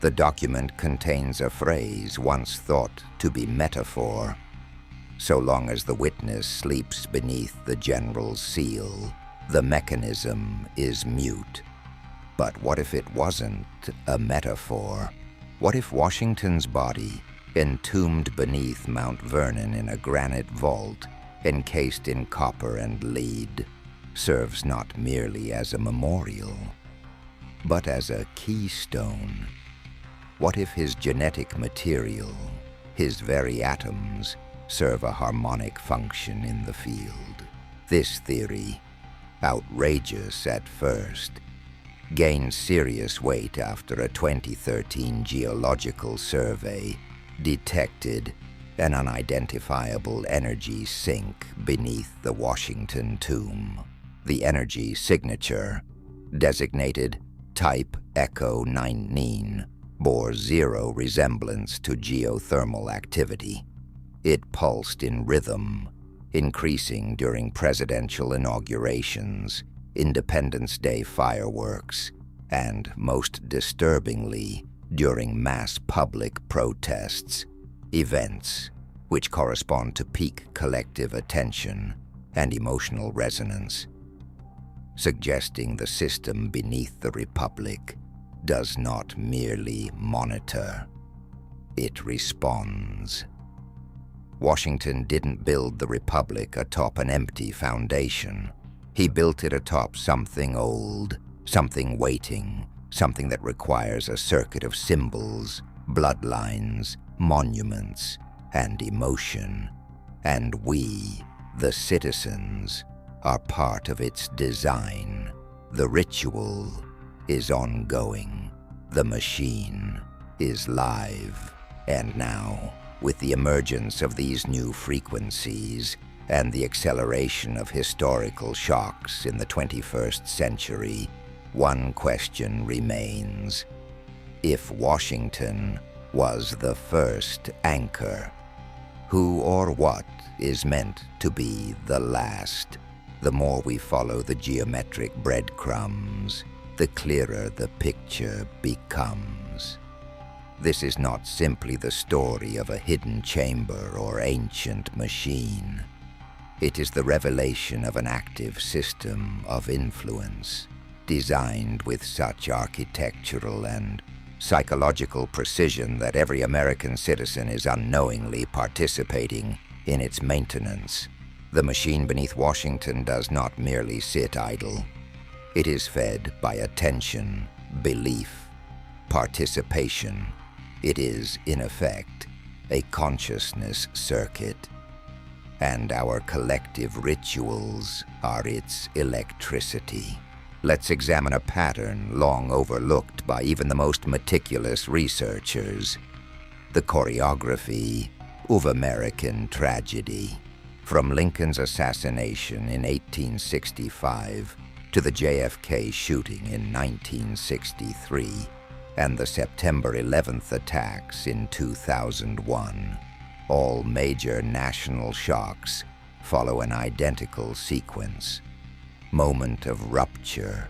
The document contains a phrase once thought to be metaphor: "So long as the witness sleeps beneath the general's seal, the mechanism is mute." But what if it wasn't a metaphor? What if Washington's body, entombed beneath Mount Vernon in a granite vault, encased in copper and lead, serves not merely as a memorial, but as a keystone? What if his genetic material, his very atoms, serve a harmonic function in the field? This theory, outrageous at first, gained serious weight after a 2013 geological survey detected an unidentifiable energy sink beneath the Washington tomb. The energy signature, designated Type Echo 19, bore zero resemblance to geothermal activity. It pulsed in rhythm, increasing during presidential inaugurations, Independence Day fireworks, and, most disturbingly, during mass public protests, events which correspond to peak collective attention and emotional resonance, suggesting the system beneath the Republic does not merely monitor, it responds. Washington didn't build the Republic atop an empty foundation. He built it atop something old, something waiting, something that requires a circuit of symbols, bloodlines, monuments, and emotion. And we, the citizens, are part of its design. The ritual is ongoing. The machine is live. And now, with the emergence of these new frequencies and the acceleration of historical shocks in the 21st century, one question remains. If Washington was the first anchor, who or what is meant to be the last? The more we follow the geometric breadcrumbs, the clearer the picture becomes. This is not simply the story of a hidden chamber or ancient machine. It is the revelation of an active system of influence, designed with such architectural and psychological precision that every American citizen is unknowingly participating in its maintenance. The machine beneath Washington does not merely sit idle. It is fed by attention, belief, participation. It is, in effect, a consciousness circuit, and our collective rituals are its electricity. Let's examine a pattern long overlooked by even the most meticulous researchers: the choreography of American tragedy. From Lincoln's assassination in 1865 to the JFK shooting in 1963, and the September 11th attacks in 2001, all major national shocks follow an identical sequence. Moment of rupture,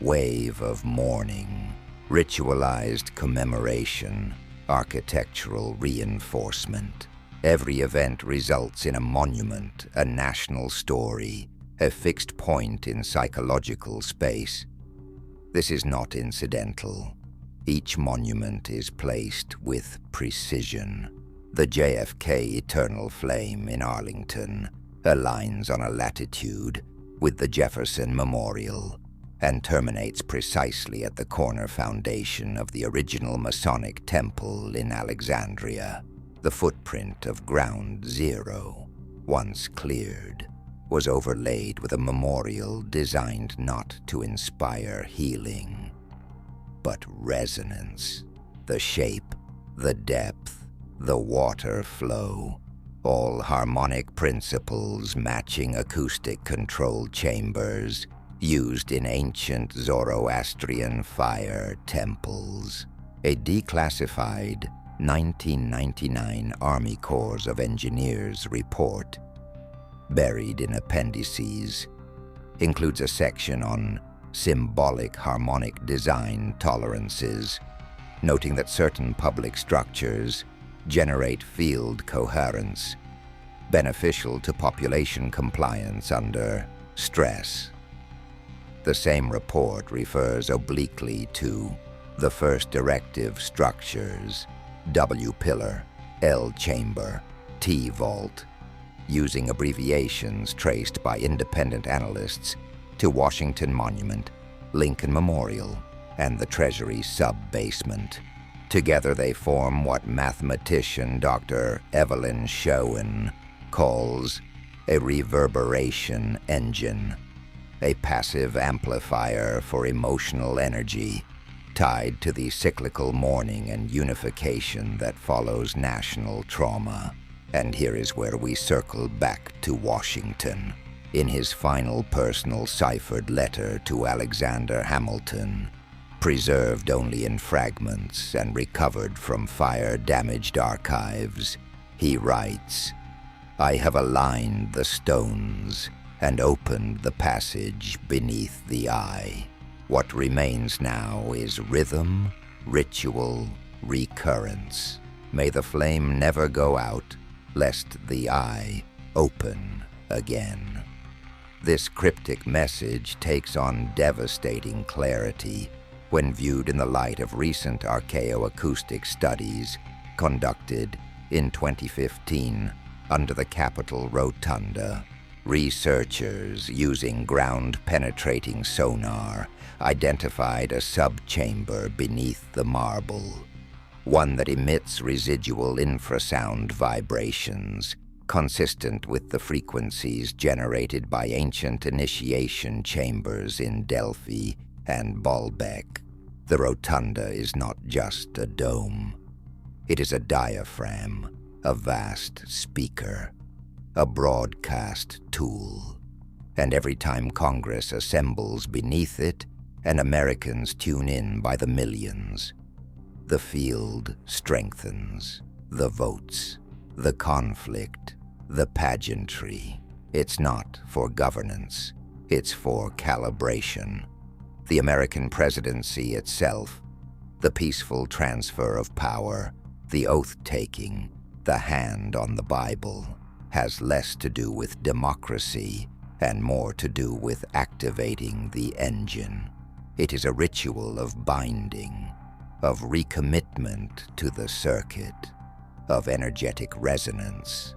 wave of mourning, ritualized commemoration, architectural reinforcement. Every event results in a monument, a national story, a fixed point in psychological space. This is not incidental. Each monument is placed with precision. The JFK Eternal Flame in Arlington aligns on a latitude with the Jefferson Memorial and terminates precisely at the corner foundation of the original Masonic temple in Alexandria. The footprint of Ground Zero, once cleared, was overlaid with a memorial designed not to inspire healing, but resonance. The shape, the depth, the water flow, all harmonic principles matching acoustic-controlled chambers used in ancient Zoroastrian fire temples. A declassified 1999 Army Corps of Engineers report, buried in appendices, includes a section on symbolic harmonic design tolerances, noting that certain public structures generate field coherence, beneficial to population compliance under stress. The same report refers obliquely to the first directive structures, W pillar, L chamber, T vault, using abbreviations traced by independent analysts to Washington Monument, Lincoln Memorial, and the Treasury sub-basement. Together they form what mathematician Dr. Evelyn Schoen calls a reverberation engine, a passive amplifier for emotional energy tied to the cyclical mourning and unification that follows national trauma. And here is where we circle back to Washington. In his final personal ciphered letter to Alexander Hamilton, preserved only in fragments and recovered from fire-damaged archives, he writes, "I have aligned the stones and opened the passage beneath the eye. What remains now is rhythm, ritual, recurrence. May the flame never go out, lest the eye open again. This cryptic message takes on devastating clarity when viewed in the light of recent archaeoacoustic studies conducted in 2015 under the Capitol Rotunda. Researchers, using ground-penetrating sonar, identified a subchamber beneath the marble, one that emits residual infrasound vibrations consistent with the frequencies generated by ancient initiation chambers in Delphi and Baalbek. The rotunda is not just a dome. It is a diaphragm, a vast speaker, a broadcast tool. And every time Congress assembles beneath it, and Americans tune in by the millions, the field strengthens, the votes, the conflict, the pageantry. It's not for governance, it's for calibration. The American presidency itself, the peaceful transfer of power, the oath-taking, the hand on the Bible, has less to do with democracy and more to do with activating the engine. It is a ritual of binding, of recommitment to the circuit, of energetic resonance.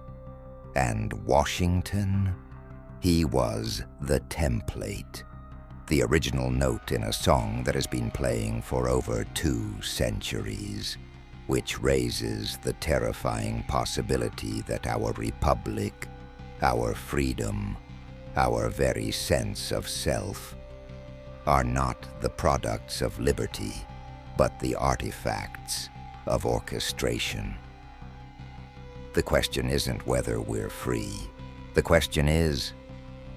And Washington? He was the template, the original note in a song that has been playing for over 2 centuries, which raises the terrifying possibility that our republic, our freedom, our very sense of self, are not the products of liberty, but the artifacts of orchestration. The question isn't whether we're free. The question is,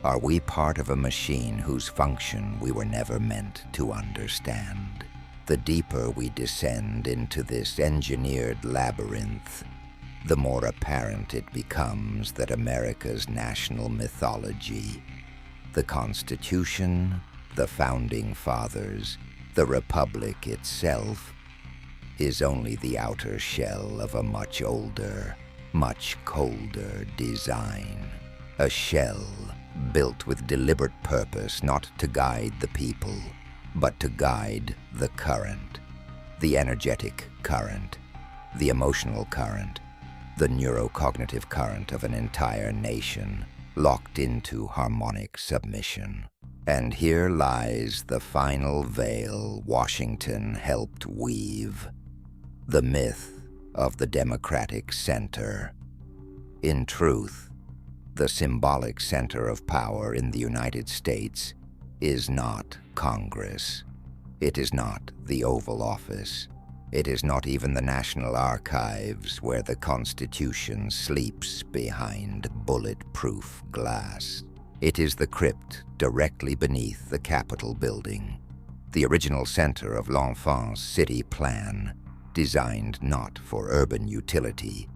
are we part of a machine whose function we were never meant to understand? The deeper we descend into this engineered labyrinth, the more apparent it becomes that America's national mythology, the Constitution, the Founding Fathers, the Republic itself, is only the outer shell of a much older, much colder design. A shell built with deliberate purpose not to guide the people, but to guide the current, the energetic current, the emotional current, the neurocognitive current of an entire nation locked into harmonic submission. And here lies the final veil Washington helped weave, the myth of the democratic center. In truth, the symbolic center of power in the United States is not Congress. It is not the Oval Office. It is not even the National Archives, where the Constitution sleeps behind bulletproof glass. It is the crypt directly beneath the Capitol building, the original center of l'Enfant's city plan, designed not for urban utility,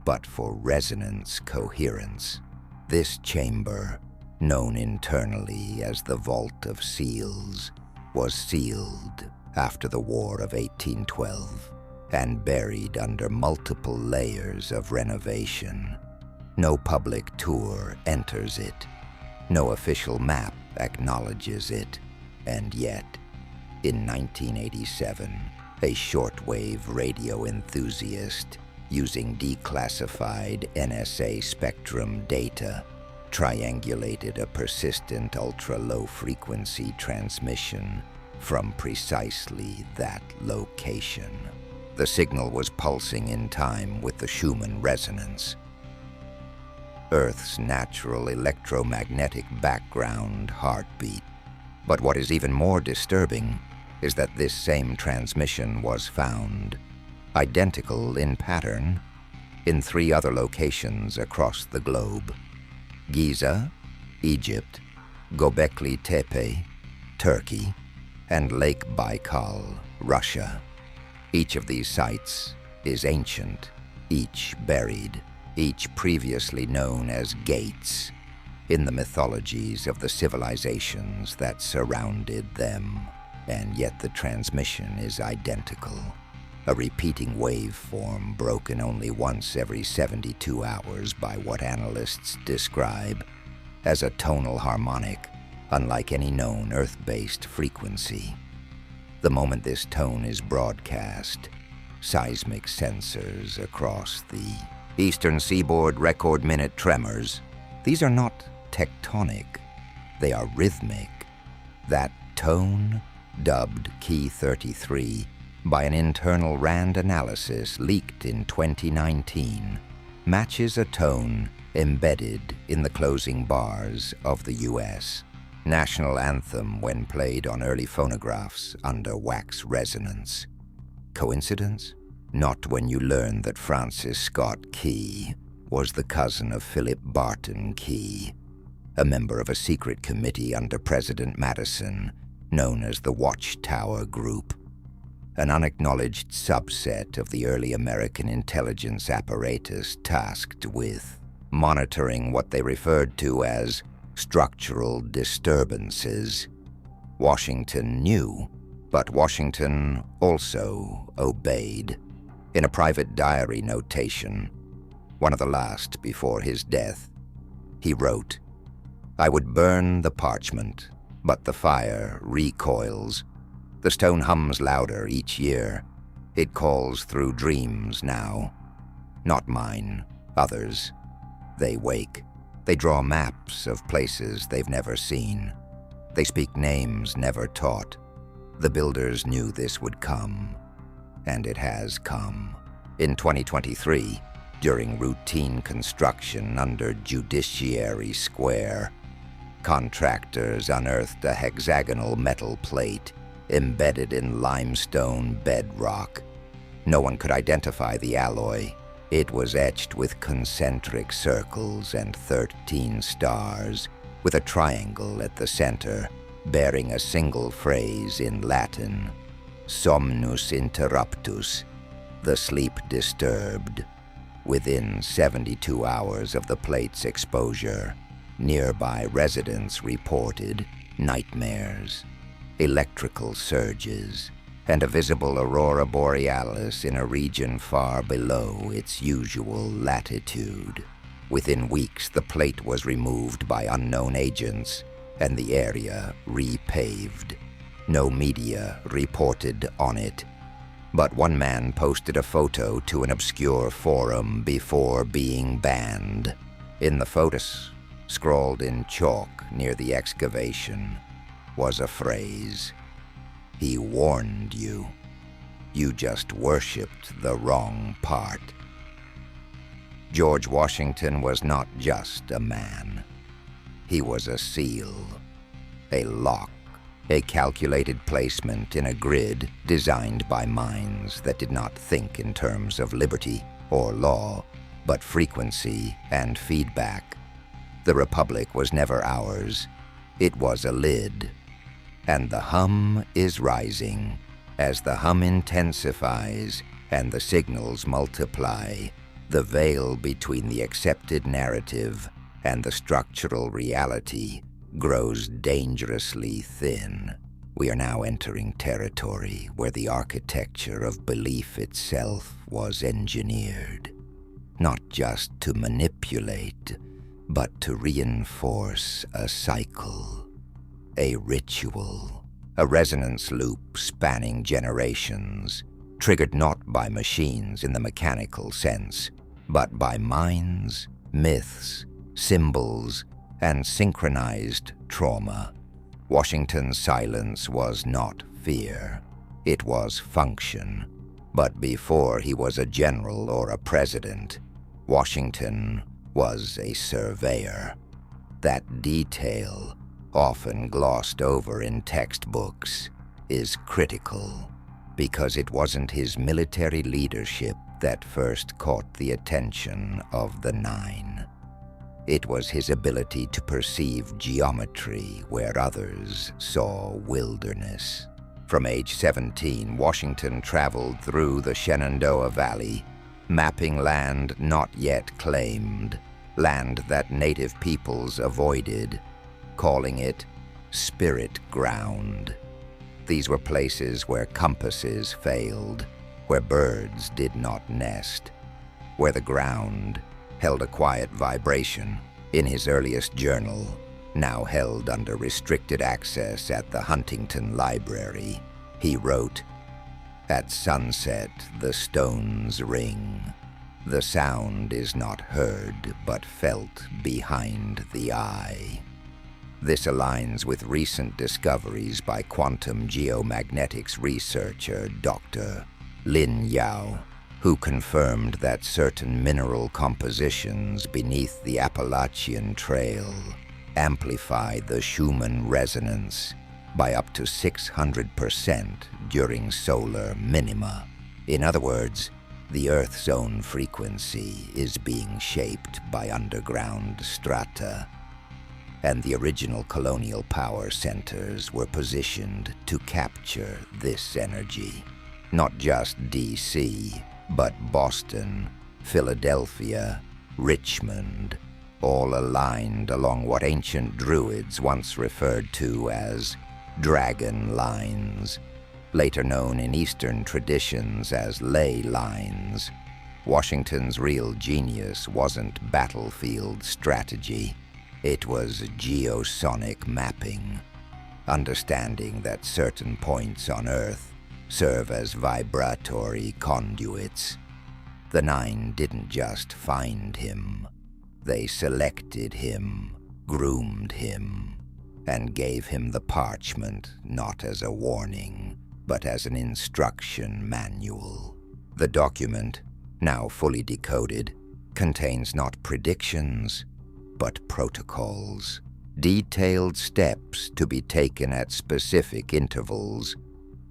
but for resonance coherence. This chamber, known internally as the Vault of Seals, was sealed after the War of 1812 and buried under multiple layers of renovation. No public tour enters it. No official map acknowledges it. And yet, in 1987, a shortwave radio enthusiast, using declassified NSA spectrum data, triangulated a persistent ultra-low frequency transmission from precisely that location. The signal was pulsing in time with the Schumann resonance, Earth's natural electromagnetic background heartbeat. But what is even more disturbing is that this same transmission was found, identical in pattern, in 3 other locations across the globe: Giza, Egypt, Göbekli Tepe, Turkey, and Lake Baikal, Russia. Each of these sites is ancient, each buried, each previously known as gates, in the mythologies of the civilizations that surrounded them. and yet the transmission is identical. A repeating waveform broken only once every 72 hours by what analysts describe as a tonal harmonic, unlike any known Earth-based frequency. The moment this tone is broadcast, seismic sensors across the eastern seaboard record minute tremors. These are not tectonic, they are rhythmic. That tone, dubbed Key 33, by an internal RAND analysis leaked in 2019, matches a tone embedded in the closing bars of the U.S. national anthem when played on early phonographs under wax resonance. Coincidence? Not when you learn that Francis Scott Key was the cousin of Philip Barton Key, a member of a secret committee under President Madison known as the Watchtower Group, an unacknowledged subset of the early American intelligence apparatus tasked with monitoring what they referred to as structural disturbances. Washington knew, but Washington also obeyed. In a private diary notation, one of the last before his death, he wrote, "I would burn the parchment, but the fire recoils. The stone hums louder each year. It calls through dreams now. Not mine, others. They wake. They draw maps of places they've never seen. They speak names never taught. The builders knew this would come, and it has come." In 2023, during routine construction under Judiciary Square, contractors unearthed a hexagonal metal plate embedded in limestone bedrock. No one could identify the alloy. It was etched with concentric circles and 13 stars, with a triangle at the center, bearing a single phrase in Latin, "Somnus interruptus," the sleep disturbed. Within 72 hours of the plate's exposure, nearby residents reported nightmares, electrical surges, and a visible aurora borealis in a region far below its usual latitude. Within weeks, the plate was removed by unknown agents and the area repaved. No media reported on it, but one man posted a photo to an obscure forum before being banned. In the photos, scrawled in chalk near the excavation, was a phrase, "He warned you. You just worshipped the wrong part." George Washington was not just a man. He was a seal, a lock, a calculated placement in a grid designed by minds that did not think in terms of liberty or law, but frequency and feedback. The Republic was never ours. It was a lid. And the hum is rising. As the hum intensifies and the signals multiply, the veil between the accepted narrative and the structural reality grows dangerously thin. We are now entering territory where the architecture of belief itself was engineered, not just to manipulate, but to reinforce a cycle, a ritual, a resonance loop spanning generations, triggered not by machines in the mechanical sense, but by minds, myths, symbols, and synchronized trauma. Washington's silence was not fear. It was function. But before he was a general or a president, Washington was a surveyor. That detail, often glossed over in textbooks, is critical because it wasn't his military leadership that first caught the attention of the Nine. It was his ability to perceive geometry where others saw wilderness. From age 17, Washington traveled through the Shenandoah Valley, mapping land not yet claimed, land that native peoples avoided, calling it spirit ground. These were places where compasses failed, where birds did not nest, where the ground held a quiet vibration. In his earliest journal, now held under restricted access at the Huntington Library, he wrote, "At sunset, the stones ring. The sound is not heard, but felt behind the eye." This aligns with recent discoveries by quantum geomagnetics researcher Dr. Lin Yao, who confirmed that certain mineral compositions beneath the Appalachian Trail amplify the Schumann resonance by up to 600% during solar minima. In other words, the Earth's own frequency is being shaped by underground strata, and the original colonial power centers were positioned to capture this energy. Not just DC, but Boston, Philadelphia, Richmond, all aligned along what ancient Druids once referred to as dragon lines, later known in Eastern traditions as ley lines. Washington's real genius wasn't battlefield strategy. It was geosonic mapping, understanding that certain points on Earth serve as vibratory conduits. The Nine didn't just find him. They selected him, groomed him, and gave him the parchment not as a warning, but as an instruction manual. The document, now fully decoded, contains not predictions, but protocols, detailed steps to be taken at specific intervals,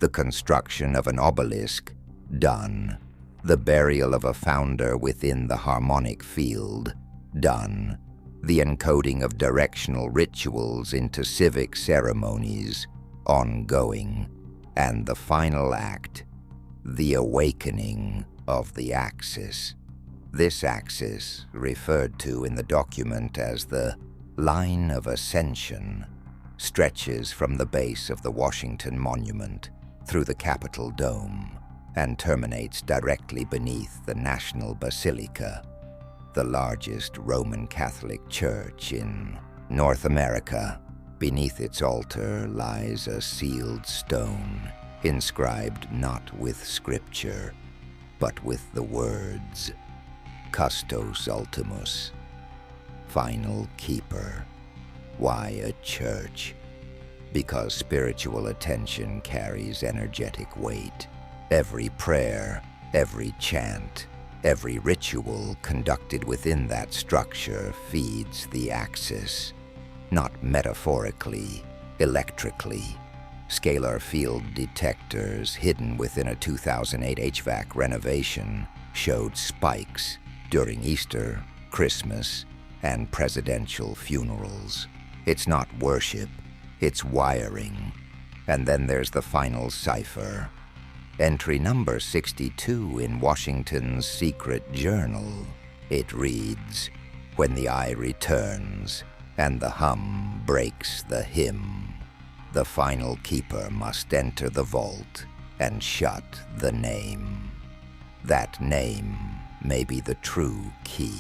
the construction of an obelisk, done, the burial of a founder within the harmonic field, done, the encoding of directional rituals into civic ceremonies, ongoing, and the final act, the awakening of the axis. This axis, referred to in the document as the line of ascension, stretches from the base of the Washington Monument through the Capitol Dome and terminates directly beneath the National Basilica, the largest Roman Catholic church in North America. Beneath its altar lies a sealed stone, inscribed not with scripture, but with the words, Custos Ultimus, Final Keeper. Why a church? Because spiritual attention carries energetic weight. Every prayer, every chant, every ritual conducted within that structure feeds the axis, not metaphorically, electrically. Scalar field detectors hidden within a 2008 HVAC renovation showed spikes during Easter, Christmas, and presidential funerals. It's not worship, it's wiring. And then there's the final cipher. Entry number 62 in Washington's secret journal. It reads, "When the eye returns and the hum breaks the hymn, the final keeper must enter the vault and shut the name. That name may be the true key.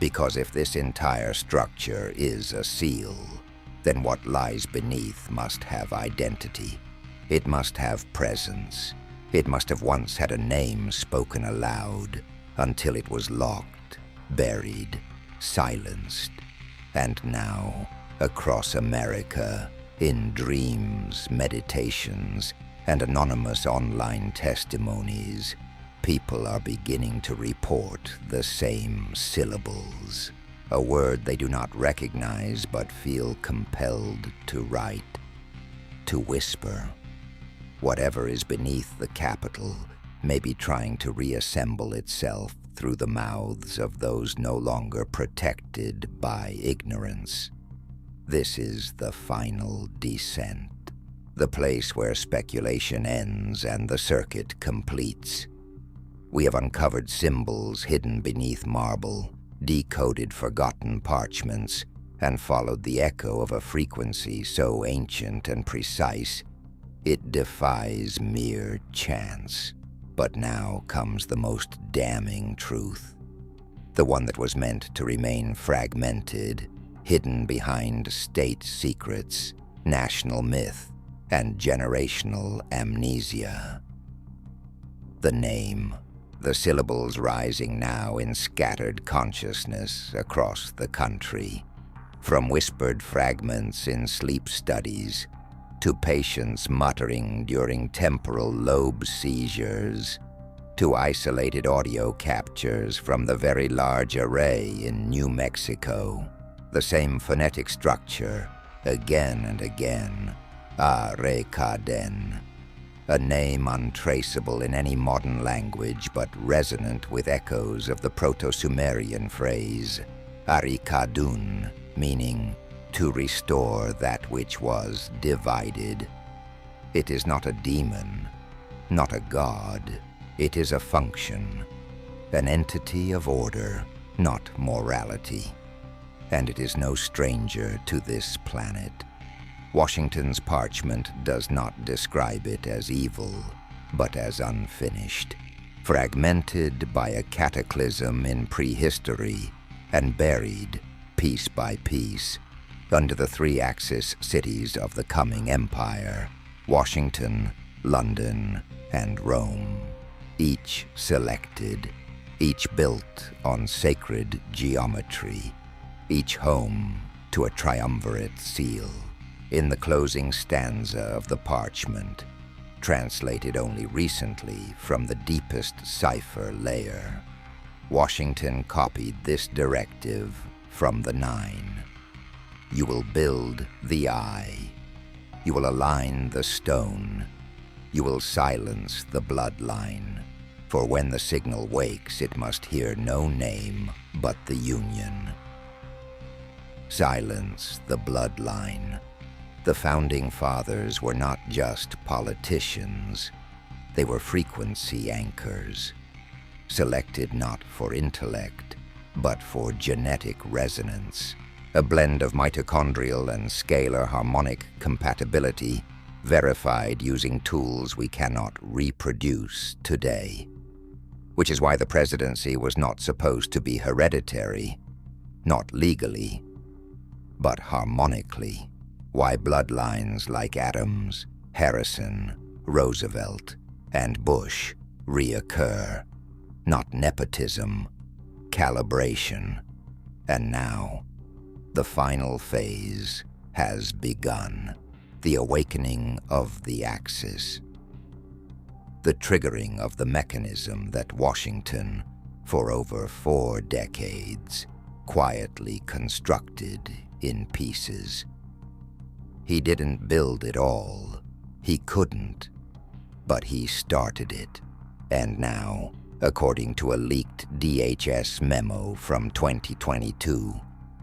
Because if this entire structure is a seal, then what lies beneath must have identity. It must have presence. It must have once had a name spoken aloud until it was locked, buried, silenced. And now, across America, in dreams, meditations, and anonymous online testimonies, people are beginning to report the same syllables, a word they do not recognize but feel compelled to write, to whisper. Whatever is beneath the Capitol may be trying to reassemble itself through the mouths of those no longer protected by ignorance. This is the final descent, the place where speculation ends and the circuit completes. We have uncovered symbols hidden beneath marble, decoded forgotten parchments, and followed the echo of a frequency so ancient and precise It defies mere chance. But now comes the most damning truth. The one that was meant to remain fragmented, hidden behind state secrets, national myth, and generational amnesia. The name, the syllables rising now in scattered consciousness across the country, from whispered fragments in sleep studies to patients muttering during temporal lobe seizures, to isolated audio captures from the very large array in New Mexico. The same phonetic structure, again and again, Arekaden, a name untraceable in any modern language but resonant with echoes of the Proto-Sumerian phrase, Arikadun, meaning to restore that which was divided. It is not a demon, not a god. It is a function, an entity of order, not morality. And it is no stranger to this planet. Washington's parchment does not describe it as evil, but as unfinished, fragmented by a cataclysm in prehistory and buried, piece by piece, under the three-axis cities of the coming empire, Washington, London, and Rome, each selected, each built on sacred geometry, each home to a triumvirate seal. In the closing stanza of the parchment, translated only recently from the deepest cipher layer, Washington copied this directive from the Nine. You will build the eye. You will align the stone. You will silence the bloodline. For when the signal wakes, it must hear no name but the Union. Silence the bloodline. The Founding Fathers were not just politicians. They were frequency anchors, selected not for intellect, but for genetic resonance. A blend of mitochondrial and scalar harmonic compatibility, verified using tools we cannot reproduce today. Which is why the presidency was not supposed to be hereditary, not legally, but harmonically. Why bloodlines like Adams, Harrison, Roosevelt, and Bush reoccur. Not nepotism, calibration. And now, the final phase has begun, the awakening of the axis, the triggering of the mechanism that Washington, for over 4 decades, quietly constructed in pieces. He didn't build it all, he couldn't, but he started it, and now, according to a leaked DHS memo from 2022,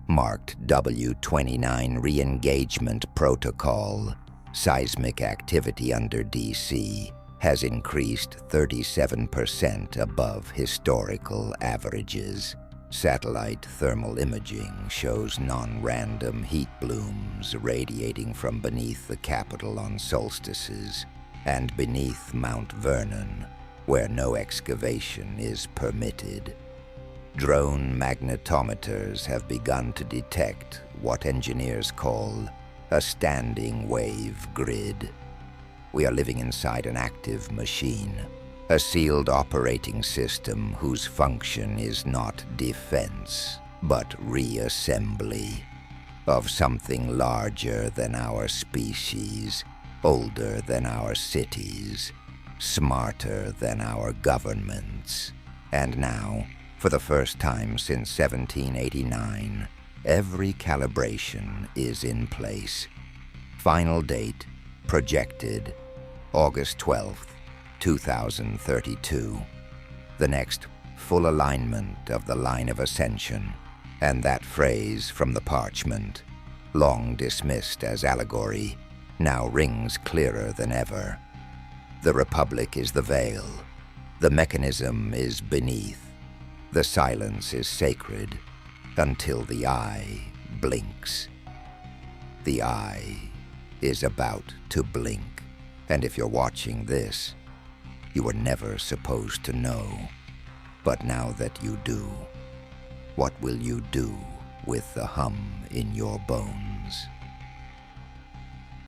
marked W-29 re-engagement protocol, seismic activity under DC has increased 37% above historical averages. Satellite thermal imaging shows non-random heat blooms radiating from beneath the Capitol on solstices and beneath Mount Vernon, where no excavation is permitted. Drone magnetometers have begun to detect what engineers call a standing wave grid. We are living inside an active machine, a sealed operating system whose function is not defense, but reassembly of something larger than our species, older than our cities, smarter than our governments. And now, for the first time since 1789, every calibration is in place. Final date projected August 12th, 2032. The next full alignment of the line of ascension, and that phrase from the parchment, long dismissed as allegory, now rings clearer than ever. The Republic is the veil. The mechanism is beneath. The silence is sacred until the eye blinks. The eye is about to blink. And if you're watching this, you were never supposed to know. But now that you do, what will you do with the hum in your bones?